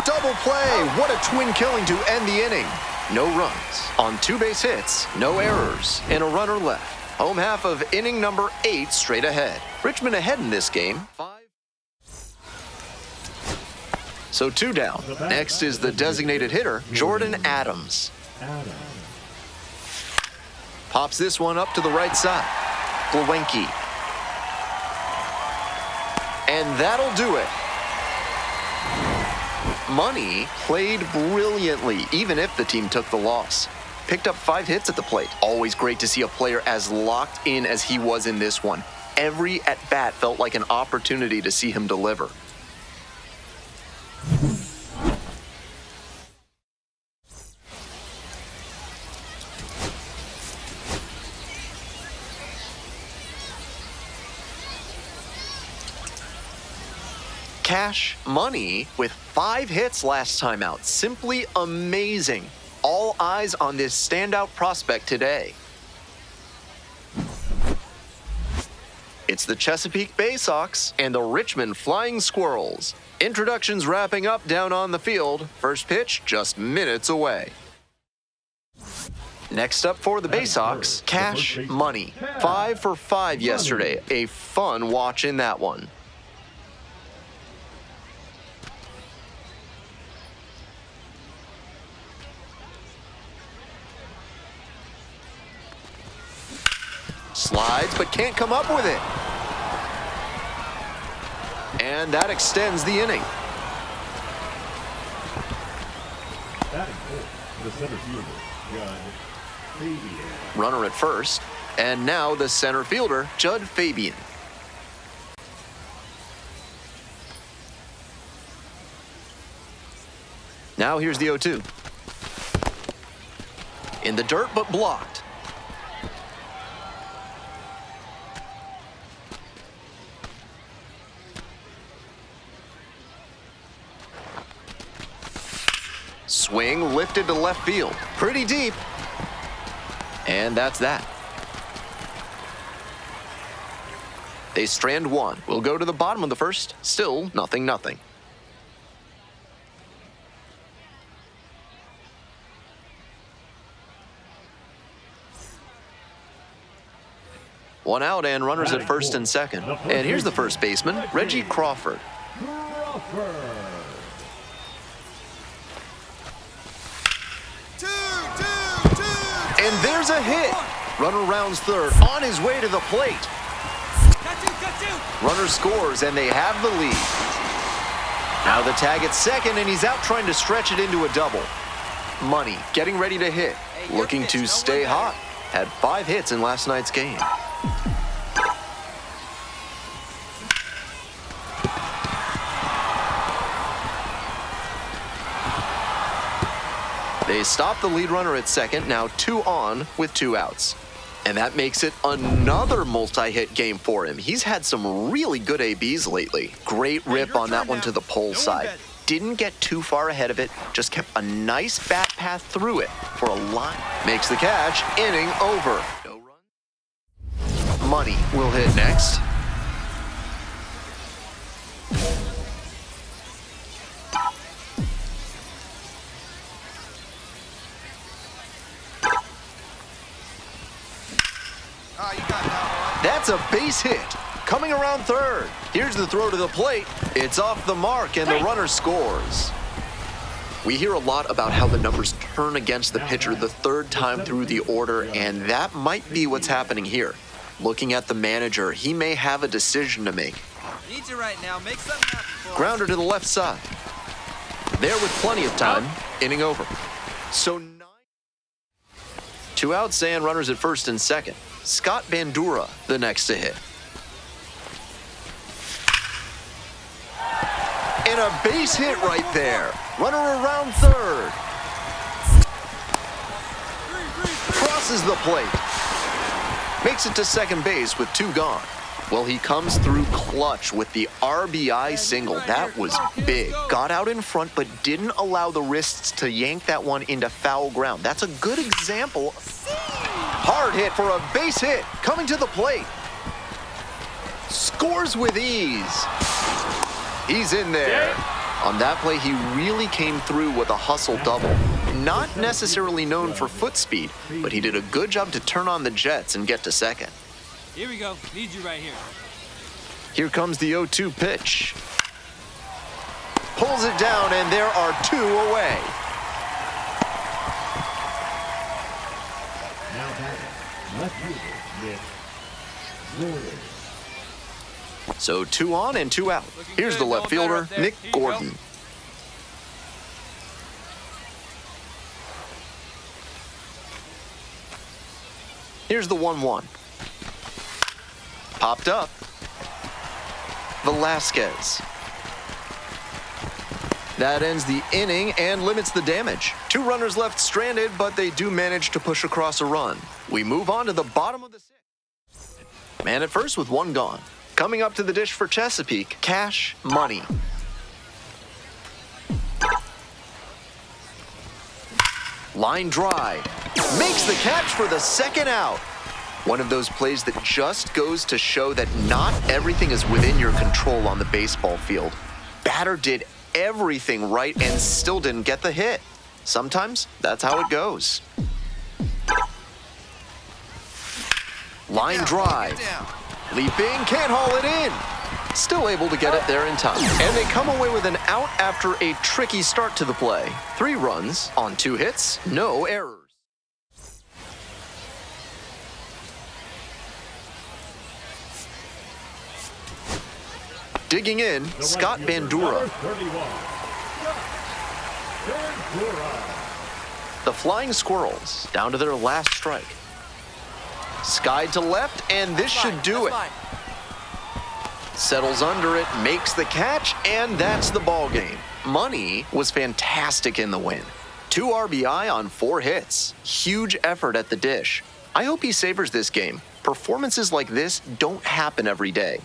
Double play. What a twin killing to end the inning. No runs on 2 base hits, no errors, and a runner left. Home half of inning number 8 straight ahead. Richmond ahead in this game. 5. So 2 down. Next is the designated hitter, Jordan Adams. Pops this one up to the right side. Glowinski. And that'll do it. Money played brilliantly, even if the team took the loss. Picked up 5 hits at the plate. Always great to see a player as locked in as he was in this one. Every at-bat felt like an opportunity to see him deliver. Cash Money with 5 hits last time out. Simply amazing. All eyes on this standout prospect today. It's the Chesapeake Bay Sox and the Richmond Flying Squirrels. Introductions wrapping up down on the field. First pitch just minutes away. Next up for the Bay Sox, Cash Money. 5 for 5 yesterday. A fun watch in that one. Slides, but can't come up with it. And that extends the inning. The center fielder, Judd Fabian. Runner at first, and now the center fielder, Judd Fabian. Now here's the 0-2. In the dirt, but blocked. Swing lifted to left field. Pretty deep. And that's that. They strand 1. We'll go to the bottom of the first. Still 0-0. One out and runners at first and second. And here's the first baseman, Reggie Crawford. And there's a hit. Runner rounds third, on his way to the plate. Runner scores, and they have the lead. Now the tag at second, and he's out trying to stretch it into a double. Money getting ready to hit, looking to stay hot. Had 5 hits in last night's game. They stop the lead runner at second, now 2 on with 2 outs. And that makes it another multi-hit game for him. He's had some really good ABs lately. Great rip on that one to the pole side. Didn't get too far ahead of it, just kept a nice bat path through it for a line. Makes the catch, inning over. No run. Money will hit next. That's a base hit. Coming around third. Here's the throw to the plate. It's off the mark, and the runner scores. We hear a lot about how the numbers turn against the pitcher the third time through the order, and that might be what's happening here. Looking at the manager, he may have a decision to make. Need you right now. Make something happen for us. Grounder to the left side. There with plenty of time. Inning over. So 2 outs and runners at first and second. Scott Bandura, the next to hit. And a base hit right there. Runner around third. Crosses the plate. Makes it to second base with 2 gone. Well, he comes through clutch with the RBI single. That was big. Got out in front, but didn't allow the wrists to yank that one into foul ground. That's a good example. Hard hit for a base hit. Coming to the plate. Scores with ease. He's in there. On that play, he really came through with a hustle double. Not necessarily known for foot speed, but he did a good job to turn on the jets and get to second. Here we go. Need you right here. Here comes the 0-2 pitch. Pulls it down, and there are 2 away. So 2 on and 2 out. Here's the left fielder, Nick Gordon. Here's the 1-1. Popped up. Velasquez. That ends the inning and limits the damage. 2 runners left stranded, but they do manage to push across a run. We move on to the bottom of the 6th. Man at first with 1 gone. Coming up to the dish for Chesapeake, Cash Money. Line drive. Makes the catch for the 2nd out. One of those plays that just goes to show that not everything is within your control on the baseball field. Batter did everything right and still didn't get the hit. Sometimes that's how it goes. Line drive. Leaping, can't haul it in. Still able to get it there in time. And they come away with an out after a tricky start to the play. 3 runs on 2 hits, no errors. Digging in, Scott Bandura. The Flying Squirrels down to their last strike. Skied to left, and this should do it. Settles under it, makes the catch, and that's the ball game. Money was fantastic in the win. 2 RBI on 4 hits. Huge effort at the dish. I hope he savors this game. Performances like this don't happen every day.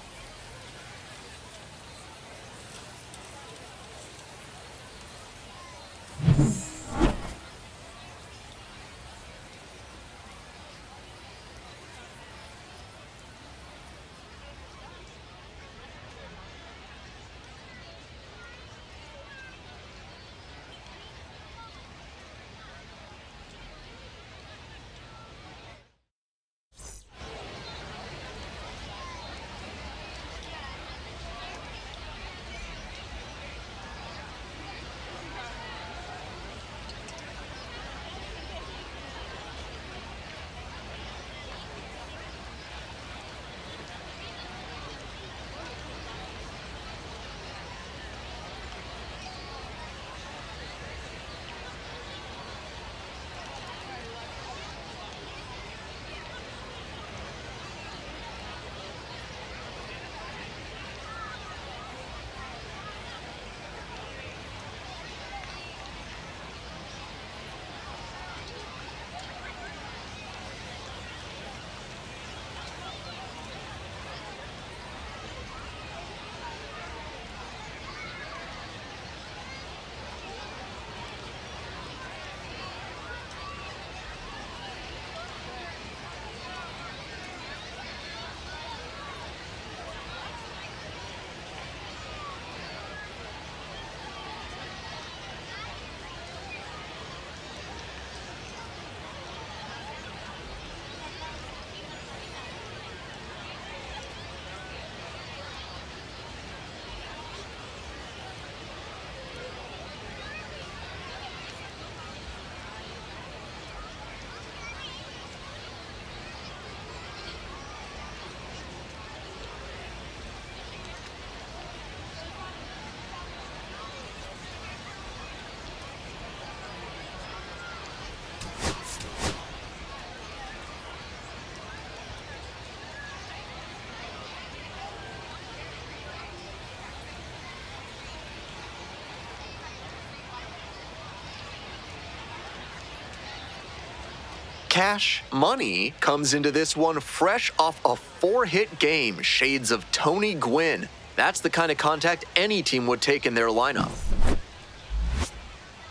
Cash Money comes into this one fresh off a 4-hit game, shades of Tony Gwynn. That's the kind of contact any team would take in their lineup.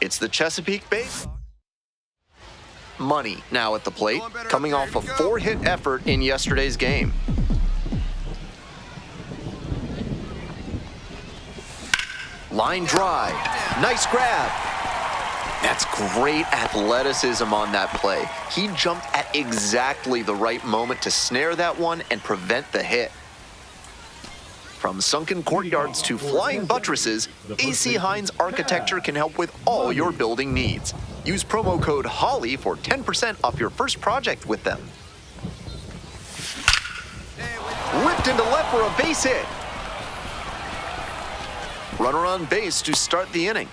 It's the Chesapeake Bay Sox. Money now at the plate, coming off a 4-hit effort in yesterday's game. Line drive, nice grab. That's great athleticism on that play. He jumped at exactly the right moment to snare that one and prevent the hit. From sunken courtyards to flying buttresses, AC Hines Architecture can help with all your building needs. Use promo code HOLLY for 10% off your first project with them. Ripped into left for a base hit. Runner on base to start the inning.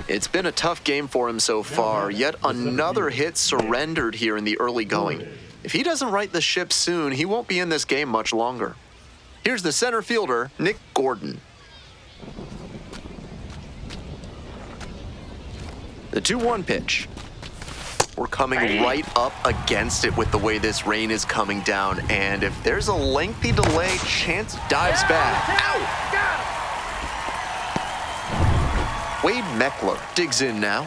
It's been a tough game for him so far, yet another hit surrendered here in the early going. If he doesn't right the ship soon, he won't be in this game much longer. Here's the center fielder, Nick Gordon. The 2-1 pitch. We're coming right up against it with the way this rain is coming down, and if there's a lengthy delay, Chance dives back. Ow! Wade Meckler digs in now.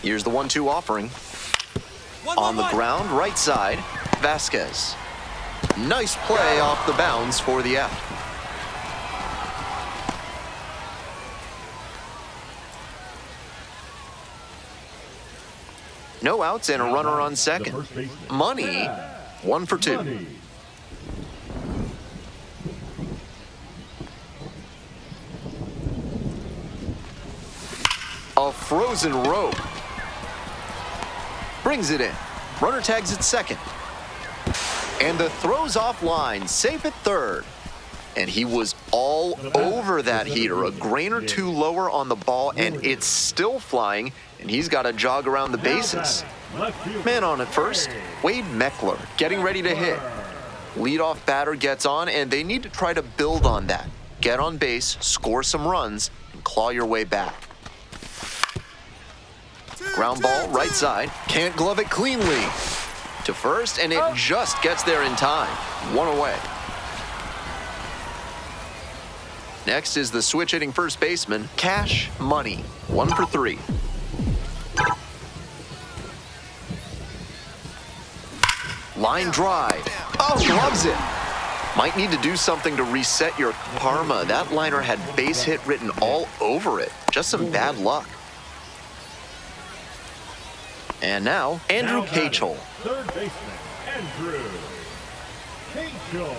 Here's the 1-2 offering. On the ground, right side, Vasquez. Nice play off the bounds for the out. No outs and a runner on second. Money, 1 for 2. A frozen rope. Brings it in. Runner tags at second. And the throw's offline, safe at third. And he was all over that heater, a grain or two lower on the ball, and it's still flying, and he's got to jog around the bases. Man on at first, Wade Meckler getting ready to hit. Leadoff batter gets on, and they need to try to build on that. Get on base, score some runs, and claw your way back. Ground ball, right side, can't glove it cleanly. To first, and it just gets there in time. 1 away. Next is the switch-hitting first baseman, Cash Money, 1 for 3. Line drive. Oh, loves it. Might need to do something to reset your karma. That liner had base hit written all over it. Just some bad luck. And now, Andrew Cachel. Third baseman, Andrew Cachel.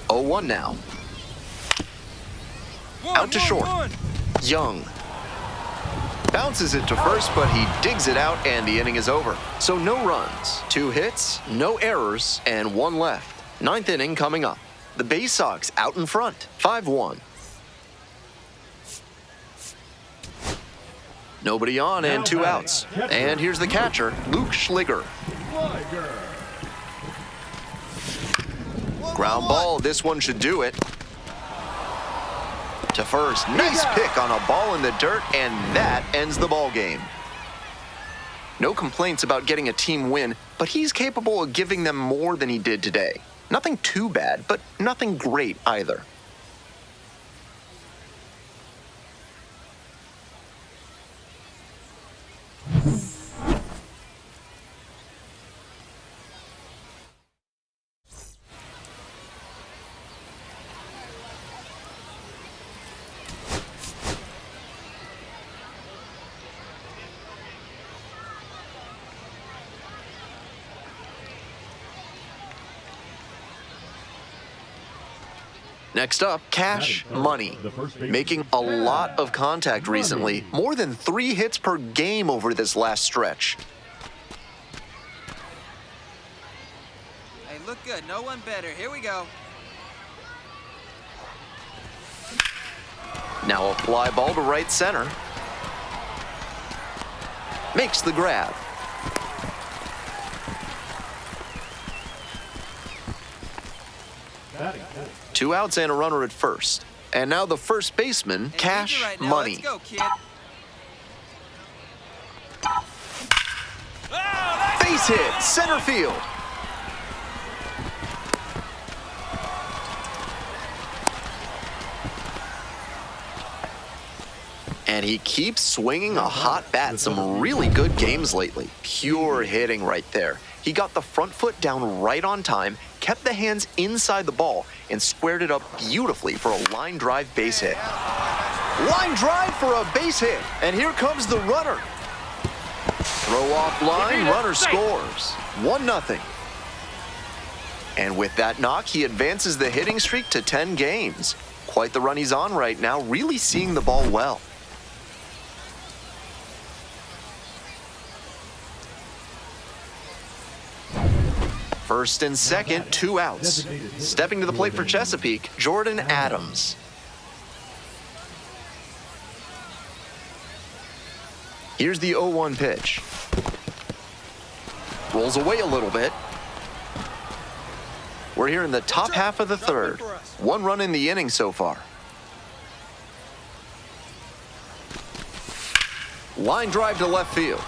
0-1 now. Out to short. Young. Bounces it to first, but he digs it out, and the inning is over. So no runs, 2 hits, no errors, and 1 left. 9th inning coming up. The Bay Sox out in front, 5-1. Nobody on and 2 outs. And here's the catcher, Luke Schliger. Ground ball, this one should do it. To first, nice pick on a ball in the dirt, and that ends the ball game. No complaints about getting a team win, but he's capable of giving them more than he did today. Nothing too bad, but nothing great either. Next up, Cash Money, making a lot of contact recently, more than 3 hits per game over this last stretch. Hey, look good. No one better. Here we go. Now a fly ball to right center. Makes the grab. Batting 2 outs and a runner at first. And now the first baseman, Cash Right now. Money. Let's go, kid. Base hit, center field. And he keeps swinging a hot bat. Some really good games lately. Pure hitting right there. He got the front foot down right on time, kept the hands inside the ball, and squared it up beautifully for a line drive base hit. Line drive for a base hit. And here comes the runner. Throw off line, runner scores. 1-0. And with that knock, he advances the hitting streak to 10 games. Quite the run he's on right now, really seeing the ball well. First and second, 2 outs. Stepping to the plate for Chesapeake, Jordan Adams. Here's the 0-1 pitch. Rolls away a little bit. We're here in the top half of the third. 1 run in the inning so far. Line drive to left field.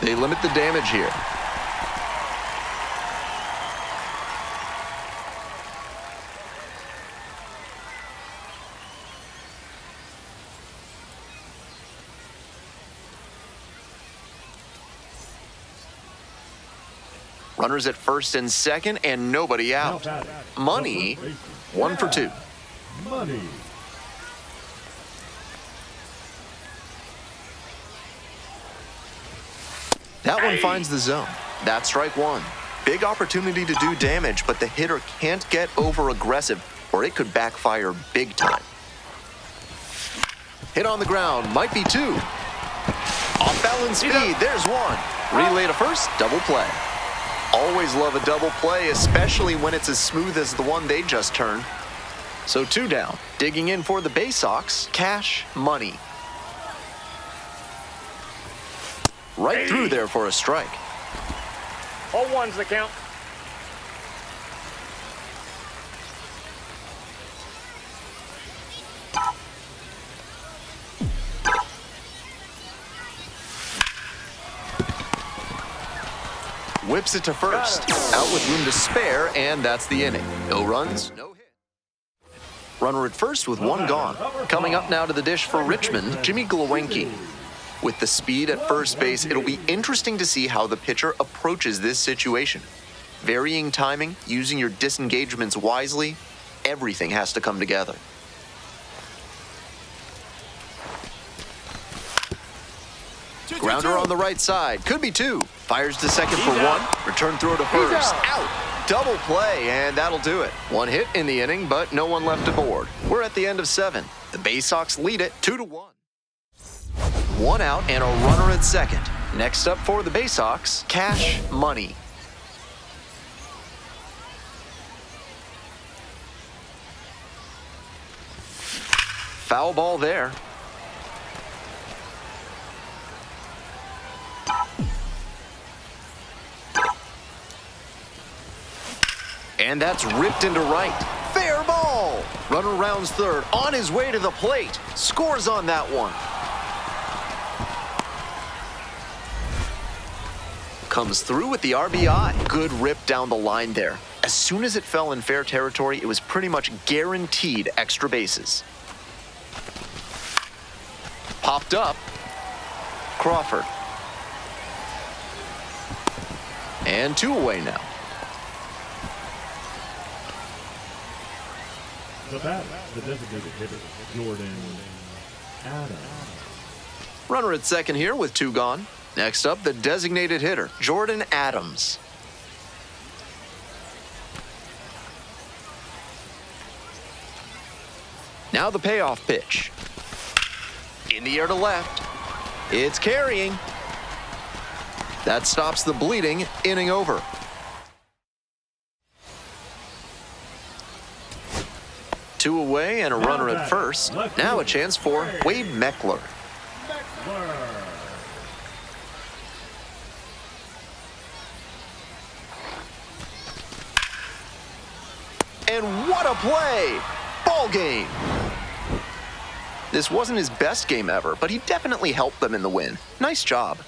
They limit the damage here. Runners at first and second, and nobody out. Money, 1 for 2. Money. That one finds the zone. That's strike 1. Big opportunity to do damage, but the hitter can't get over aggressive, or it could backfire big time. Hit on the ground, might be 2. Off balance speed, there's 1. Relay to first, double play. Always love a double play, especially when it's as smooth as the one they just turned. So 2 down. Digging in for the Bay Sox, Cash Money. Right through there for a strike. All 1's the count. Whips it to first. Out with room to spare, and that's the inning. No runs, no hit. Runner at first with 1 gone. Coming up now to the dish for Richmond, Jimmy Glowinski. With the speed at first base, it'll be interesting to see how the pitcher approaches this situation. Varying timing, using your disengagements wisely, everything has to come together. Grounder on the right side. Could be 2. Fires to second for 1. Return throw to first. Out. Double play, and that'll do it. 1 hit in the inning, but no one left aboard. We're at the end of 7. The Bay Sox lead it 2-1. 1 out and a runner at second. Next up for the Bay Sox, Cash Money. Foul ball there. And that's ripped into right. Fair ball. Runner rounds third, on his way to the plate. Scores on that one. Comes through with the RBI. Good rip down the line there. As soon as it fell in fair territory, it was pretty much guaranteed extra bases. Popped up. Crawford. And 2 away now. The batter, the designated hitter, Jordan Adams. Runner at second here with 2 gone. Next up, the designated hitter, Jordan Adams. Now the payoff pitch. In the air to left. It's carrying. That stops the bleeding. Inning over. Two away and a runner at first. Now a chance for Wade Meckler. And what a play! Ball game! This wasn't his best game ever, but he definitely helped them in the win. Nice job.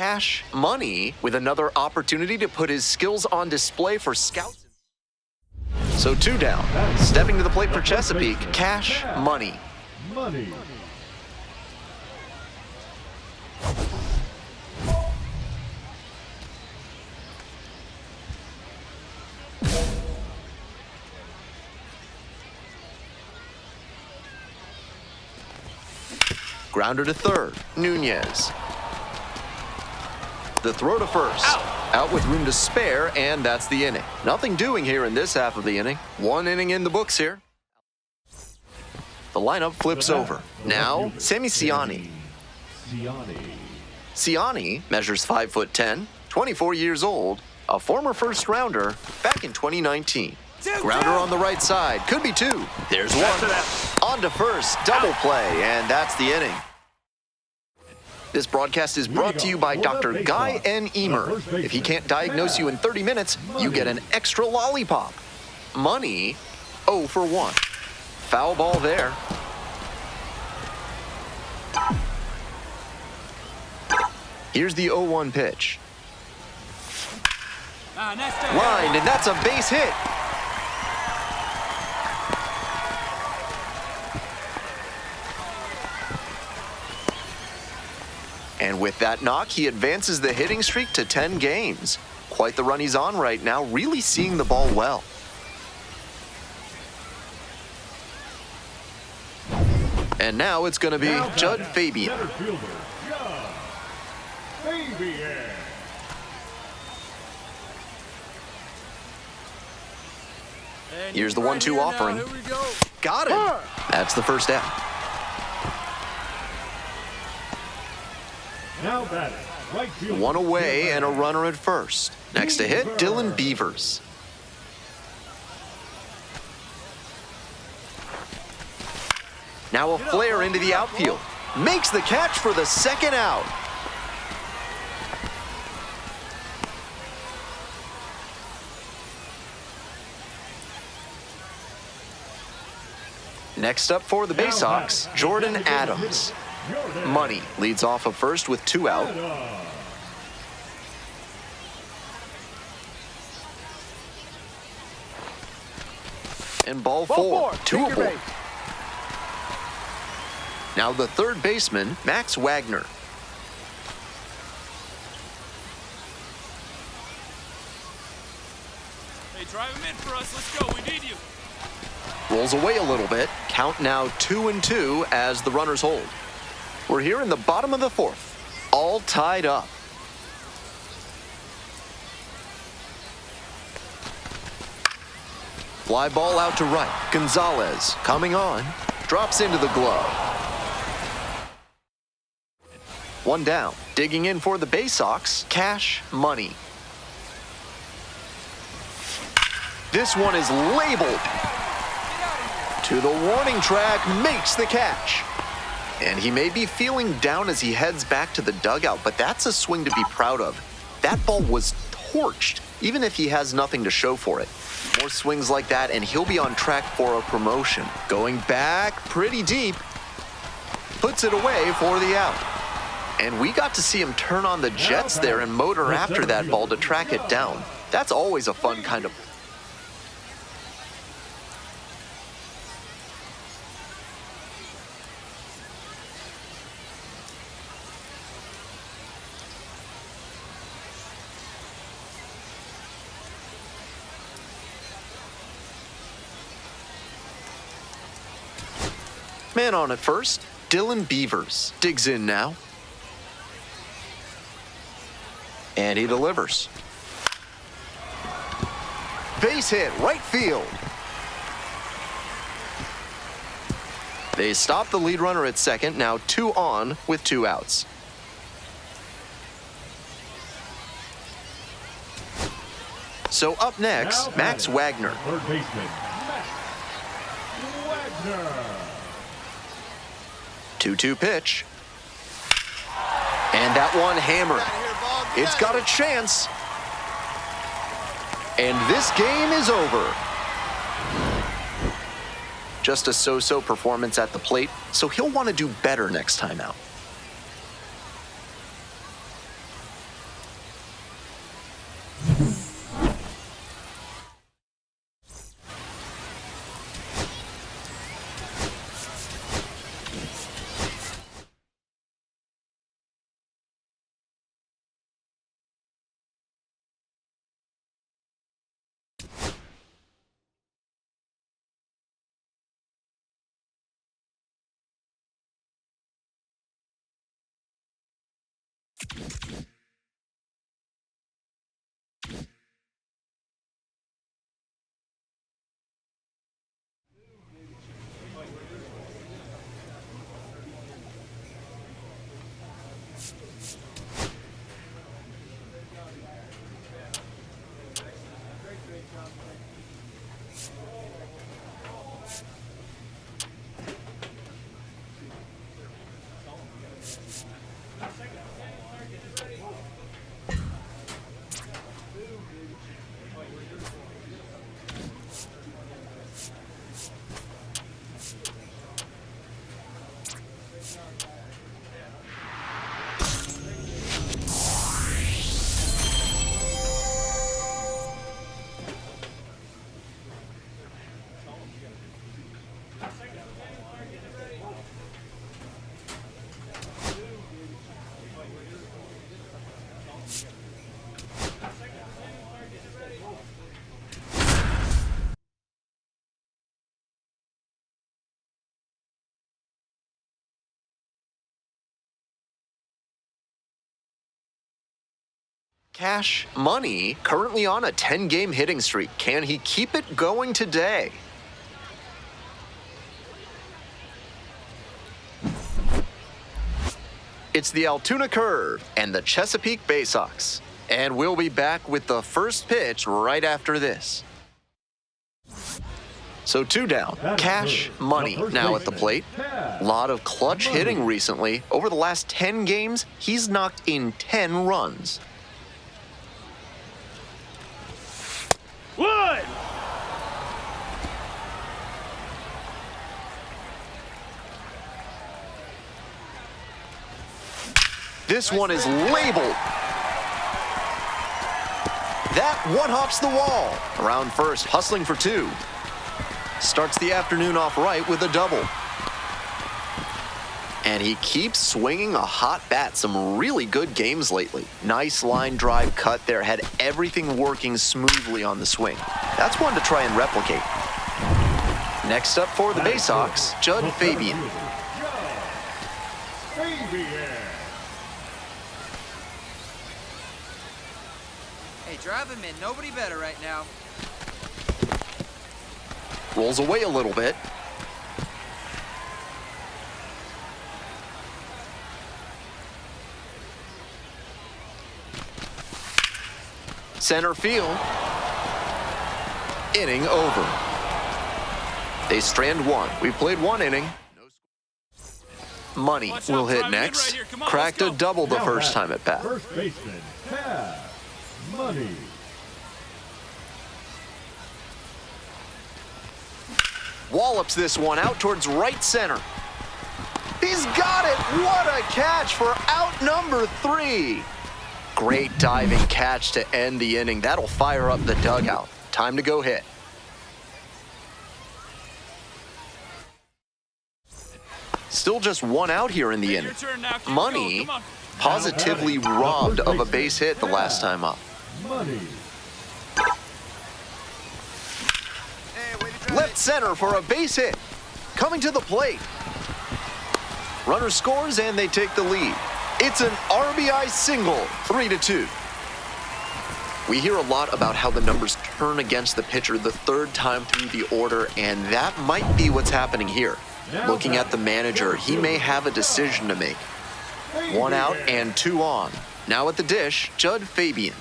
Cash Money with another opportunity to put his skills on display for scouts. So 2 down. Stepping to the plate for Chesapeake, Cash Money. Grounder to third, Nunez. The throw to first. Out. Out with room to spare, and that's the inning. Nothing doing here in this half of the inning. One inning in the books here. The lineup flips over. Now, Sammy Ciani. Ciani measures 5'10", 24 years old, a former first rounder back in 2019. Grounder on the right side, could be two. There's one. On to first, double play, and that's the inning. This broadcast is brought to you by Dr. Guy N. Emer. If he can't diagnose you in 30 minutes, you get an extra lollipop. Money, 0 for 1. Foul ball there. Here's the 0-1 pitch. Lined, and that's a base hit. And with that knock, he advances the hitting streak to 10 games. Quite the run he's on right now, really seeing the ball well. And now it's going to be Judd Fabian. Here's the 1-2 offering. Got it. That's the first out. Now batting, right fielder. One away and a runner at first. Next to hit, Dylan Beavers. Now a flare into the outfield. Makes the catch for the second out. Next up for the Bay Sox, Jordan Adams. Money leads off of first with 2 out. And ball 4, 2 aboard. Now the third baseman, Max Wagner. Hey, drive him in for us. Let's go. We need you. Rolls away a little bit. Count now 2-2 as the runners hold. We're here in the bottom of the 4th, all tied up. Fly ball out to right. Gonzalez coming on, drops into the glove. One down. Digging in for the Bay Sox, Cash Money. This one is labeled. To the warning track, makes the catch. And he may be feeling down as he heads back to the dugout, but that's a swing to be proud of. That ball was torched, even if he has nothing to show for it. More swings like that, and he'll be on track for a promotion. Going back pretty deep, puts it away for the out. And we got to see him turn on the jets there and motor after that ball to track it down. That's always a fun kind of... Man on at first, Dylan Beavers digs in now. And he delivers. Base hit, right field. They stop the lead runner at second, now 2 on with 2 outs. So up next, Max Wagner. Third baseman, Max Wagner. 2-2 pitch. And that one hammered. It's got a chance. And this game is over. Just a so-so performance at the plate, so he'll want to do better next time out. Cash Money currently on a 10-game hitting streak. Can he keep it going today? It's the Altoona Curve and the Chesapeake Bay Sox. And we'll be back with the first pitch right after this. So 2 down. Cash Money now at the plate. A lot of clutch hitting recently. Over the last 10 games, he's knocked in 10 runs. Wood! This one is labeled. That one hops the wall. Around first, hustling for 2. Starts the afternoon off right with a double. And he keeps swinging a hot bat. Some really good games lately. Nice line drive cut there. Had everything working smoothly on the swing. That's one to try and replicate. Next up for the Bay Sox, Judd Fabian. Hey, drive him in. Nobody better right now. Rolls away a little bit. Center field. Inning over. They strand 1. We played 1 inning. Money will hit next. Cracked a double the first time at bat. First baseman, Cash Money. Wallops this one out towards right center. He's got it. What a catch for out number 3. Great diving catch to end the inning. That'll fire up the dugout. Time to go hit. Still just 1 out here in the inning. Money positively robbed of a base hit the last time up. Money. Left center for a base hit. Coming to the plate. Runner scores and they take the lead. It's an RBI single, 3-2. We hear a lot about how the numbers turn against the pitcher the 3rd time through the order, and that might be what's happening here. Looking at the manager, he may have a decision to make. 1 out and 2 on. Now at the dish, Judd Fabian.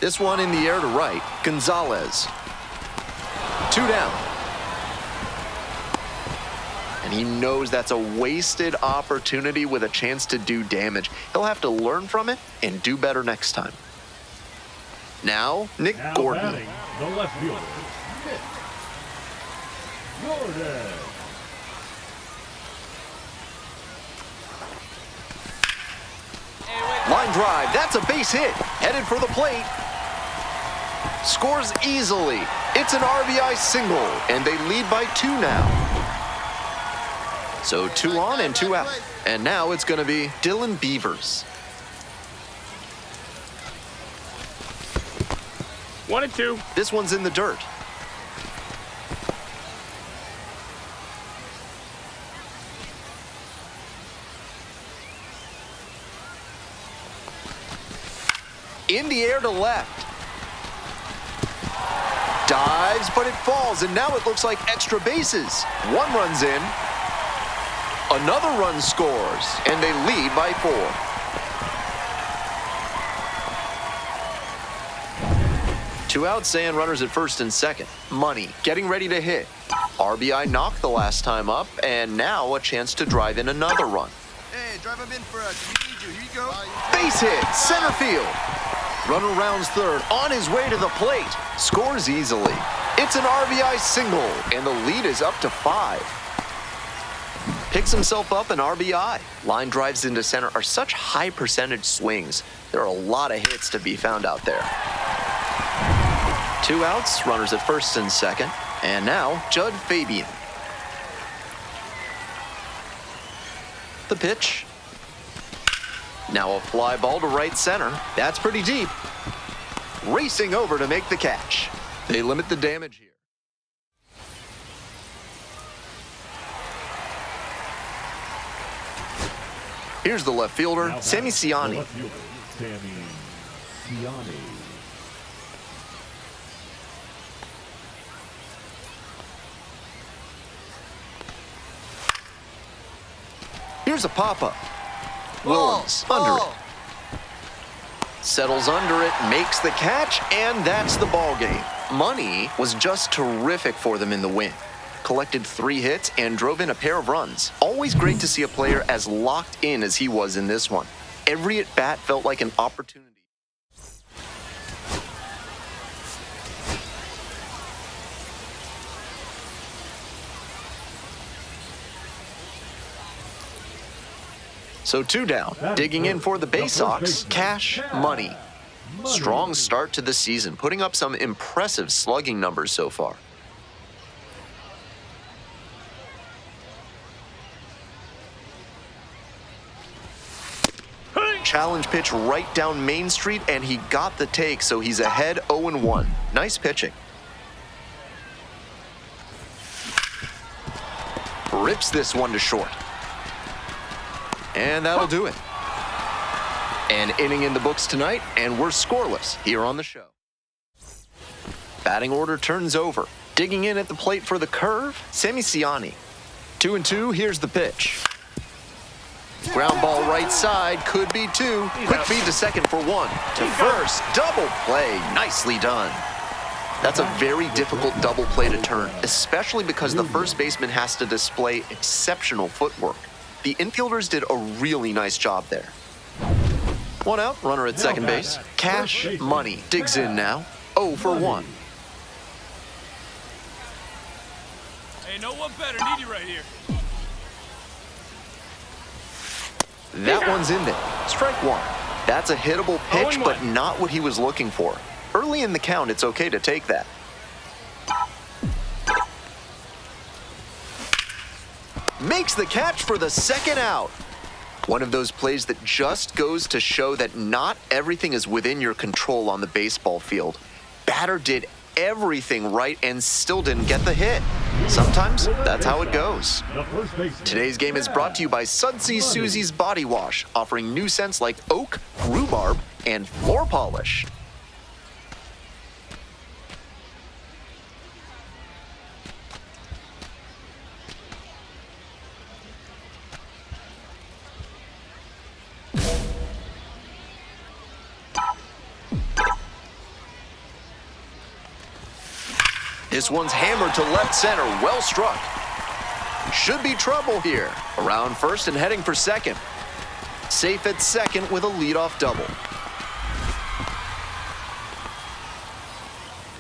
This one in the air to right, Gonzalez. 2 down. And he knows that's a wasted opportunity with a chance to do damage. He'll have to learn from it and do better next time. Now, Nick Gordon. Batting, the left fielder, Nick Gordon. Line drive, that's a base hit. Headed for the plate. Scores easily. It's an RBI single, and they lead by 2 now. So 2 on and 2 out. And now it's going to be Dylan Beavers. 1 and 2. This one's in the dirt. In the air to left. Dives, but it falls, and now it looks like extra bases. 1 runs in. Another run scores, and they lead by 4. Two outs and runners at first and second. Money getting ready to hit. RBI knocked the last time up, and now a chance to drive in another run. Hey, drive him in for us. We need you. Here you go. Base hit, center field. Runner rounds third, on his way to the plate. Scores easily. It's an RBI single, and the lead is up to 5. Picks himself up an RBI. Line drives into center are such high percentage swings. There are a lot of hits to be found out there. 2 outs, runners at first and second. And now, Judd Fabian. The pitch. Now a fly ball to right center. That's pretty deep. Racing over to make the catch. They limit the damage here. Here's the left fielder, Sammy Siani. Here's a pop-up. Willems under it. Settles under it, makes the catch, and that's the ball game. Money was just terrific for them in the win. Collected 3 hits and drove in a pair of runs. Always great to see a player as locked in as he was in this one. Every at-bat felt like an opportunity. So 2 down. Digging in for the Bay Sox, Cash Money. Strong start to the season, putting up some impressive slugging numbers so far. Challenge pitch right down Main Street, and he got the take, so he's ahead 0-1. Nice pitching. Rips this one to short. And that'll do it. An inning in the books tonight, and we're scoreless here on the show. Batting order turns over. Digging in at the plate for the curve, Sammy Siani. 2-2, here's the pitch. Ground ball right side, could be 2. Quick feed to second for 1. To first, double play, nicely done. That's a very difficult double play to turn, especially because the first baseman has to display exceptional footwork. The infielders did a really nice job there. 1 out, runner at second base. Cash Money digs in now, 0 for 1. Hey, no one better. Need you right here. That one's in there. Strike 1. That's a hittable pitch, but not what he was looking for. Early in the count, it's okay to take that. Makes the catch for the 2nd out. One of those plays that just goes to show that not everything is within your control on the baseball field. Batter did everything right and still didn't get the hit. Sometimes that's how it goes. Today's game is brought to you by Sudsy Susie's Body Wash, offering new scents like oak, rhubarb, and floor polish. This one's hammered to left center, well struck. Should be trouble here. Around first and heading for second. Safe at second with a leadoff double.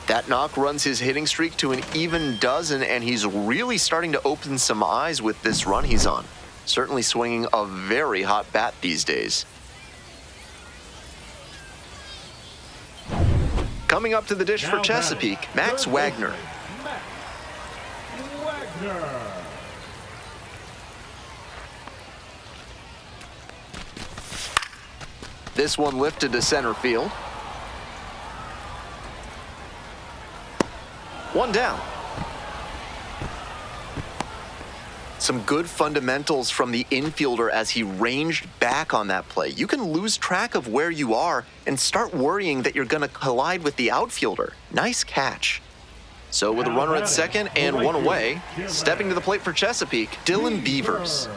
That knock runs his hitting streak to an even dozen, and he's really starting to open some eyes with this run he's on. Certainly swinging a very hot bat these days. Coming up to the dish for Chesapeake, Max Wagner. This one lifted to center field. 1 down. Some good fundamentals from the infielder as he ranged back on that play. You can lose track of where you are and start worrying that you're going to collide with the outfielder. Nice catch. So with a runner at second and 1 away, stepping to the plate for Chesapeake, Dylan Beavers.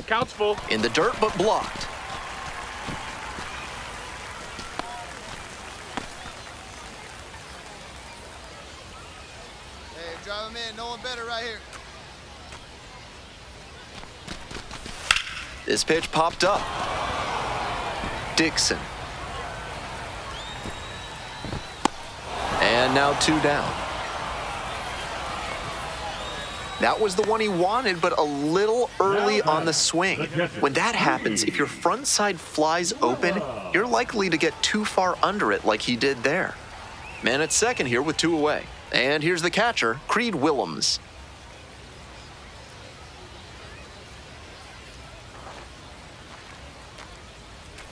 Count's full. In the dirt, but blocked. drive him in. No one better right here. This pitch popped up. Dixon. And now 2 down. That was the one he wanted, but a little early on the swing. When that happens, if your front side flies open, you're likely to get too far under it like he did there. Man at second here with 2 away. And here's the catcher, Creed Willems.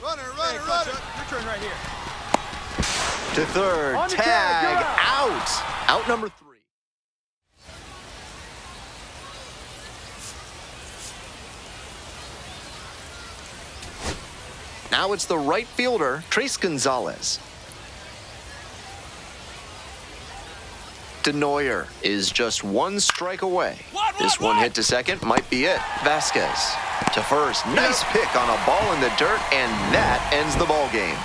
Runner. Your turn right here. To third, On the tag, tag, out. Out number 3. Now it's the right fielder, Trace Gonzalez. DeNoyer is just 1 strike away. This one hit to second might be it. Vasquez to first. Nice pick on a ball in the dirt, and that ends the ball game.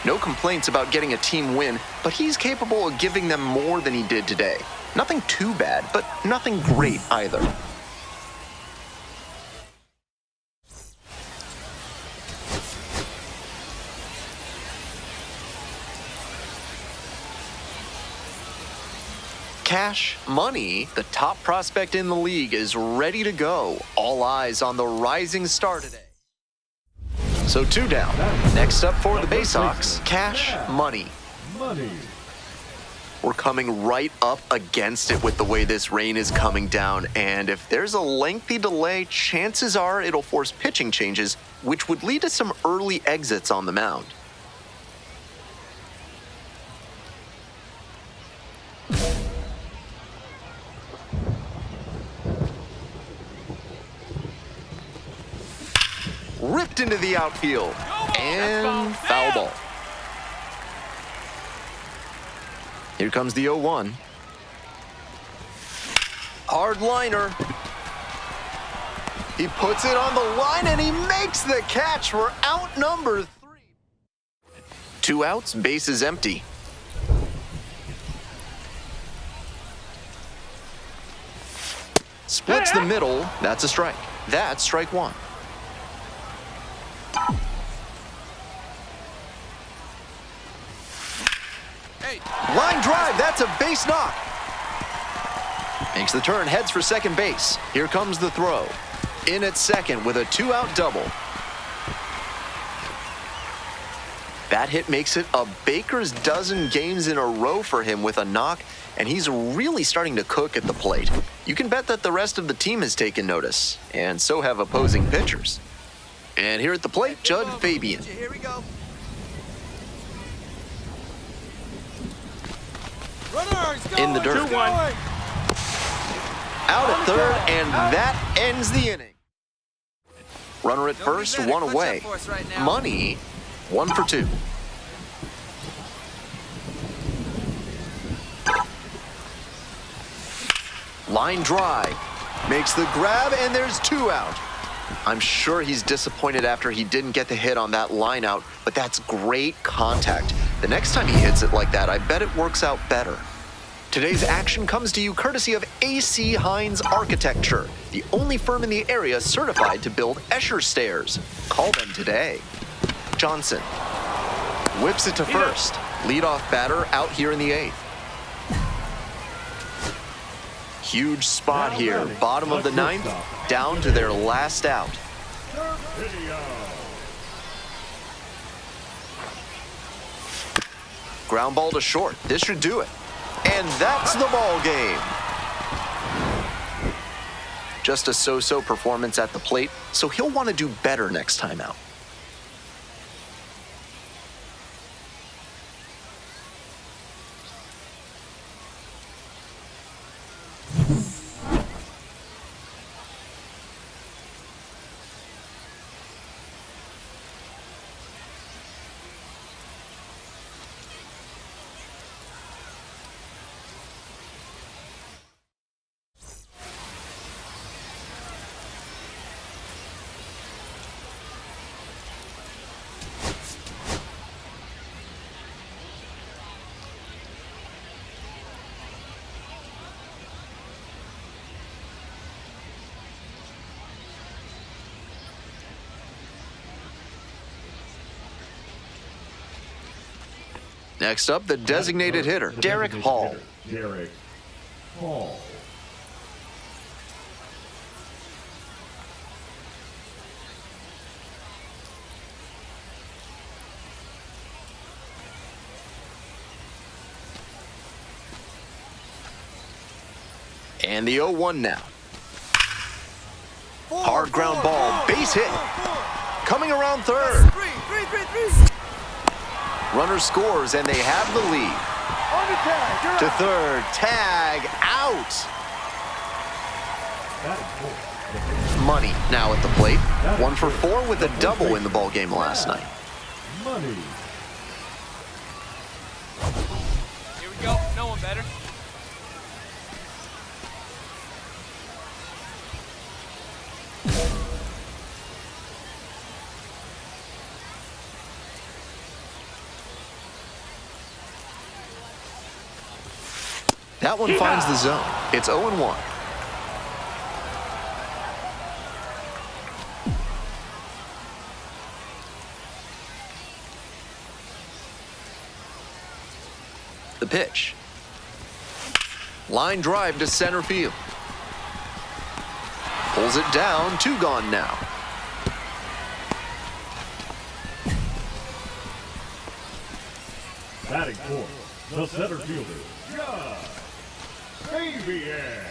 No complaints about getting a team win, but he's capable of giving them more than he did today. Nothing too bad, but nothing great either. Cash Money, the top prospect in the league, is ready to go. All eyes on the rising star today. So 2 down. Next up for the Baysox, Cash Money. We're coming right up against it with the way this rain is coming down, and if there's a lengthy delay, chances are it'll force pitching changes, which would lead to some early exits on the mound. Ripped into the outfield, and foul ball. Here comes the 0-1. Hard liner. He puts it on the line, and he makes the catch for out number 3. 2 outs, base is empty. Splits the middle, that's a strike. That's strike 1. Line drive, that's a base knock. Makes the turn, heads for second base. Here comes the throw. In at second with a 2-out double. That hit makes it a baker's dozen games in a row for him with a knock, and he's really starting to cook at the plate. You can bet that the rest of the team has taken notice, and so have opposing pitchers. And here at the plate, Judd Fabian. Here we go. In the dirt. 2-1. Out at third, and that ends the inning. Runner at first, 1 away. Money, 1 for 2. Line drive. Makes the grab, and there's 2 out. I'm sure he's disappointed after he didn't get the hit on that line out, but that's great contact. The next time he hits it like that, I bet it works out better. Today's action comes to you courtesy of AC Hines Architecture, the only firm in the area certified to build Escher stairs. Call them today. Johnson whips it to first. Leadoff batter out here in the 8th. Huge spot here. Bottom of the 9th, down to their last out. Ground ball to short. This should do it. And that's the ball game. Just a so-so performance at the plate, so he'll want to do better next time out. Next up, the designated hitter, Derek Hall. Derek Hall. And the 0-1 now. Hard ground ball, base hit. Coming around third. Runner scores, and they have the lead. To third, tag, out. Money now at the plate. 1 for 4 with a double in the ballgame last night. Money. Here we go. No one better. That one finds the zone. It's 0-1. The pitch. Line drive to center field. Pulls it down, 2 gone now. Batting fourth, the center fielder, Josh Fabian.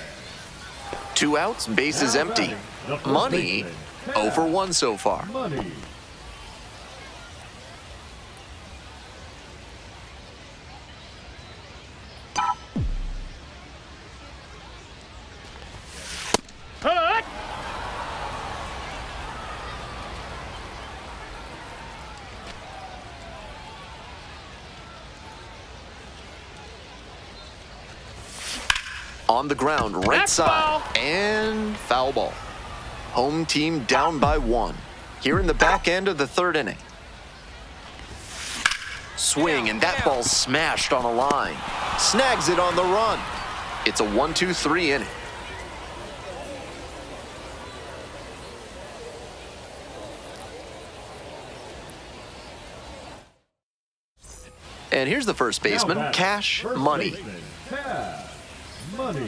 2 outs, bases Now empty. batting, the first Money, baseman, 0 for 1 so far. Money. On the ground, right side, and foul ball. Home team down by 1. Here in the back end of the 3rd inning. Swing, and that ball's smashed on a line. Snags it on the run. It's a 1-2-3 inning. And here's the first baseman, Cash Money.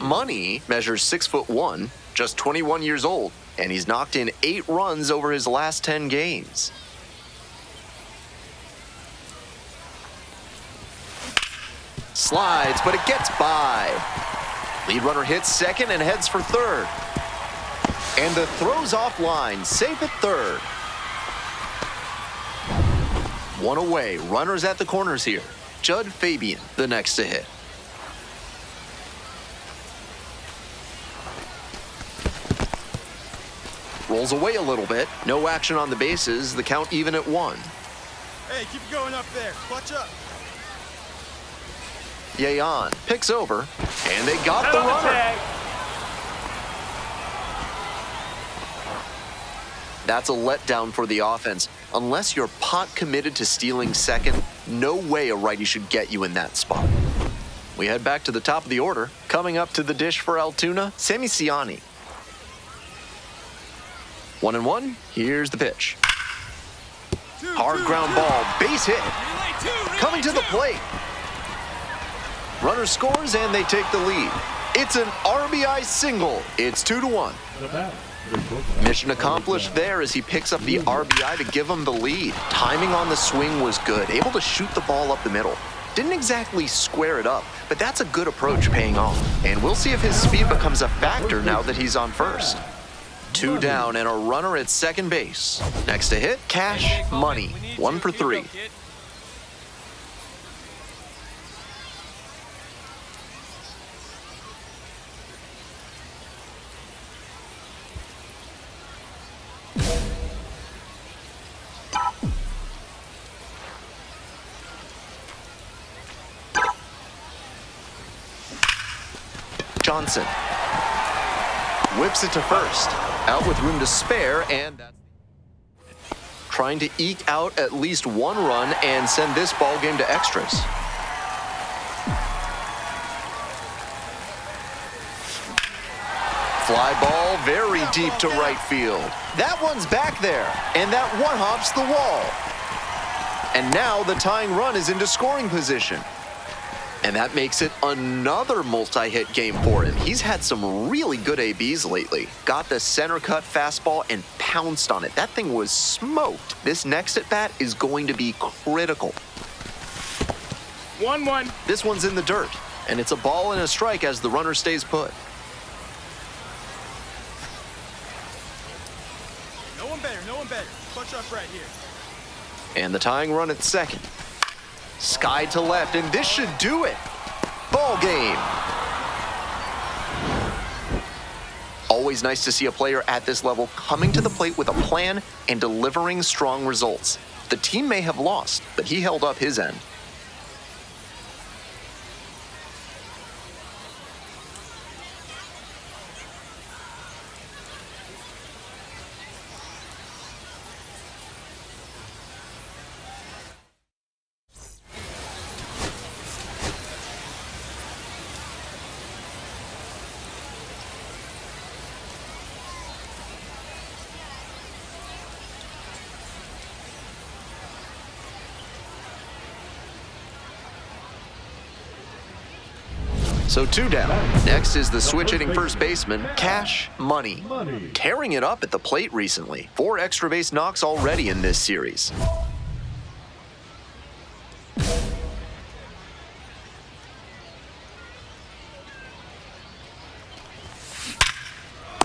Money measures 6'1", just 21 years old, and he's knocked in 8 runs over his last 10 games. Slides, but it gets by. Lead runner hits second and heads for third. And the throw's offline, safe at third. 1 away, runners at the corners here. Judd Fabian, the next to hit. Rolls away a little bit. No action on the bases. The count even at 1. Hey, keep it going up there. Clutch up. Yayon picks over, and they got the runner. That's a letdown for the offense. Unless you're pot committed to stealing second, no way a righty should get you in that spot. We head back to the top of the order. Coming up to the dish for Altoona, Sammy Siani. 1-1, here's the pitch. Hard ground ball, base hit. Coming to the plate. Runner scores and they take the lead. It's an RBI single. It's 2-1. Mission accomplished there as he picks up the RBI to give him the lead. Timing on the swing was good, able to shoot the ball up the middle. Didn't exactly square it up, but that's a good approach paying off. And we'll see if his speed becomes a factor now that he's on first. 2 down and a runner at second base. Next to hit, Cash Money. 1 for 3. Johnson whips it to first. Out with room to spare, and that's trying to eke out at least 1 run and send this ball game to extras. Fly ball very deep to right field. That one's back there, and that one hops the wall. And now the tying run is into scoring position. And that makes it another multi-hit game for him. He's had some really good ABs lately. Got the center cut fastball and pounced on it. That thing was smoked. This next at-bat is going to be critical. 1-1. This one's in the dirt, and it's a ball and a strike as the runner stays put. No one better, no one better. Clutch up right here. And the tying run at second. Sky to left, and this should do it. Ball game. Always nice to see a player at this level coming to the plate with a plan and delivering strong results. The team may have lost, but he held up his end. So 2 down. Next is the switch-hitting first baseman, Cash Money. Tearing it up at the plate recently. 4 extra base knocks already in this series.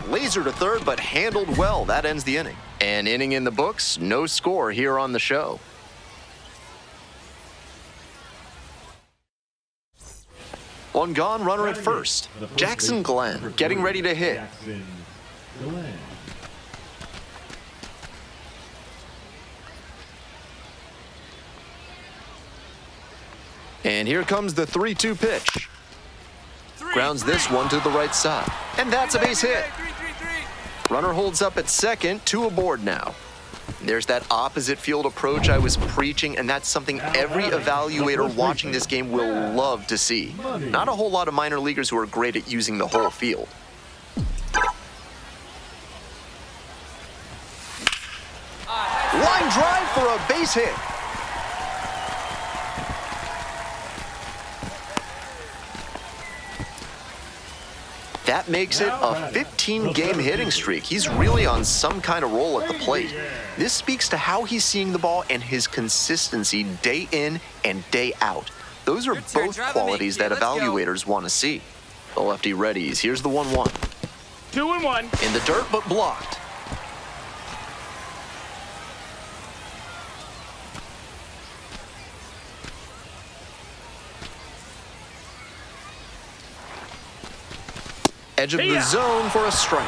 Laser to third, but handled well. That ends the inning. An inning in the books, no score here on the show. One gone, runner at first. Jackson Glenn getting ready to hit. And here comes the 3-2 pitch. Grounds this one to the right side. And that's a base hit. Runner holds up at second, 2 aboard now. There's that opposite field approach I was preaching, and that's something every evaluator watching this game will love to see. Not a whole lot of minor leaguers who are great at using the whole field. Line drive for a base hit. That makes it a 15-game hitting streak. He's really on some kind of roll at the plate. This speaks to how he's seeing the ball and his consistency day in and day out. Those are both qualities that evaluators want to see. The lefty readies. Here's the 1-1. 2-1. In the dirt, but blocked. Edge of the zone for a strike.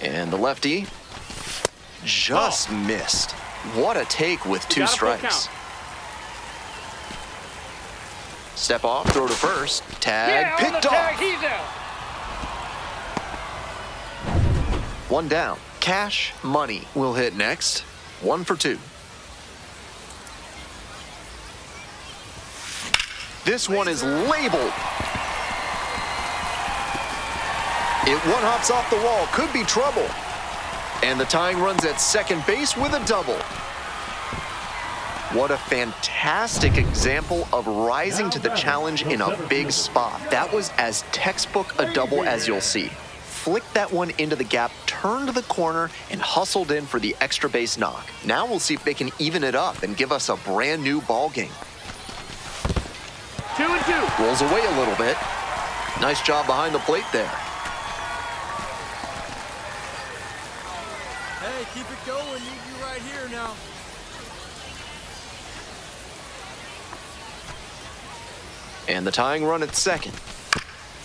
And the lefty just missed. What a take with 2 strikes. Step off, throw to first. Tag, picked off. He's out. 1 down. Cash Money will hit next. 1 for 2. This one is labeled. It one-hops off the wall. Could be trouble. And the tying run's at second base with a double. What a fantastic example of rising to the challenge in a big spot. That was as textbook a double as you'll see. Flicked that one into the gap, turned the corner, and hustled in for the extra base knock. Now we'll see if they can even it up and give us a brand new ball game. 2-2. Rolls away a little bit. Nice job behind the plate there. Hey, keep it going. Need you right here now. And the tying run at second.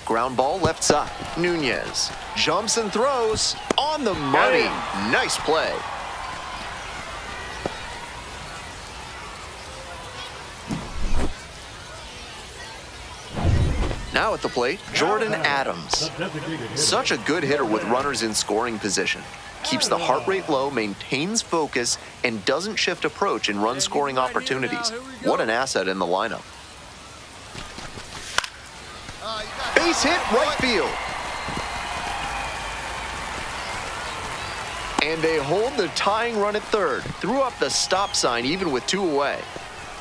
Ground ball left side. Nunez jumps and throws on the money. Nice play. Now at the plate, Jordan Adams. Such a good hitter with runners in scoring position. Keeps the heart rate low, maintains focus, and doesn't shift approach in run scoring opportunities. What an asset in the lineup. Base hit right field. And they hold the tying run at third. Threw up the stop sign even with 2 away.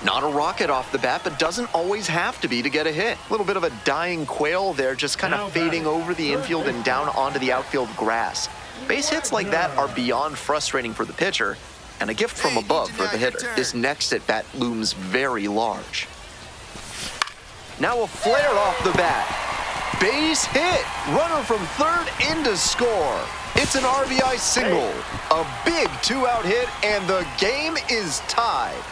Not a rocket off the bat, but doesn't always have to be to get a hit. A little bit of a dying quail there, just kind of fading over the infield and down onto the outfield grass. Base hits like that are beyond frustrating for the pitcher, and a gift from above for the hitter. This next at-bat looms very large. Now a flare off the bat. Base hit. Runner from third in to score. It's an RBI single. A big 2-out hit, and the game is tied.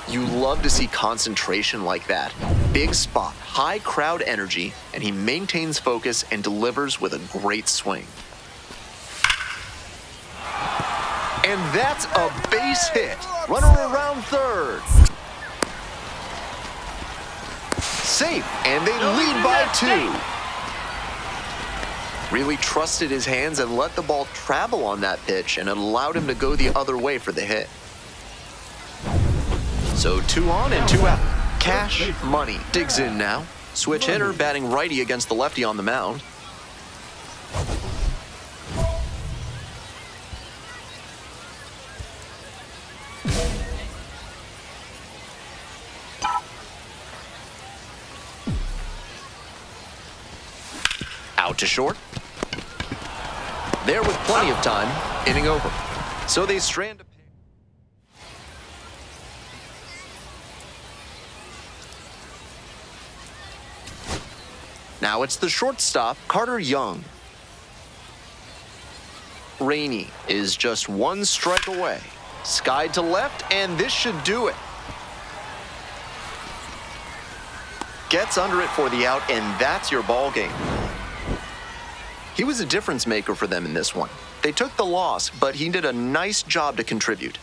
You love to see concentration like that. Big spot, high crowd energy, and he maintains focus and delivers with a great swing. And that's a base hit. Runner around third. Safe, and they lead by 2. Really trusted his hands and let the ball travel on that pitch, and it allowed him to go the other way for the hit. So 2 on and 2 out. Cash Money digs in now. Switch hitter batting righty against the lefty on the mound. Out to short. There with plenty of time. Inning over. So they strand. Now it's the shortstop, Carter Young. Rainey is just 1 strike away. Skied to left, and this should do it. Gets under it for the out, and that's your ball game. He was a difference maker for them in this one. They took the loss, but he did a nice job to contribute.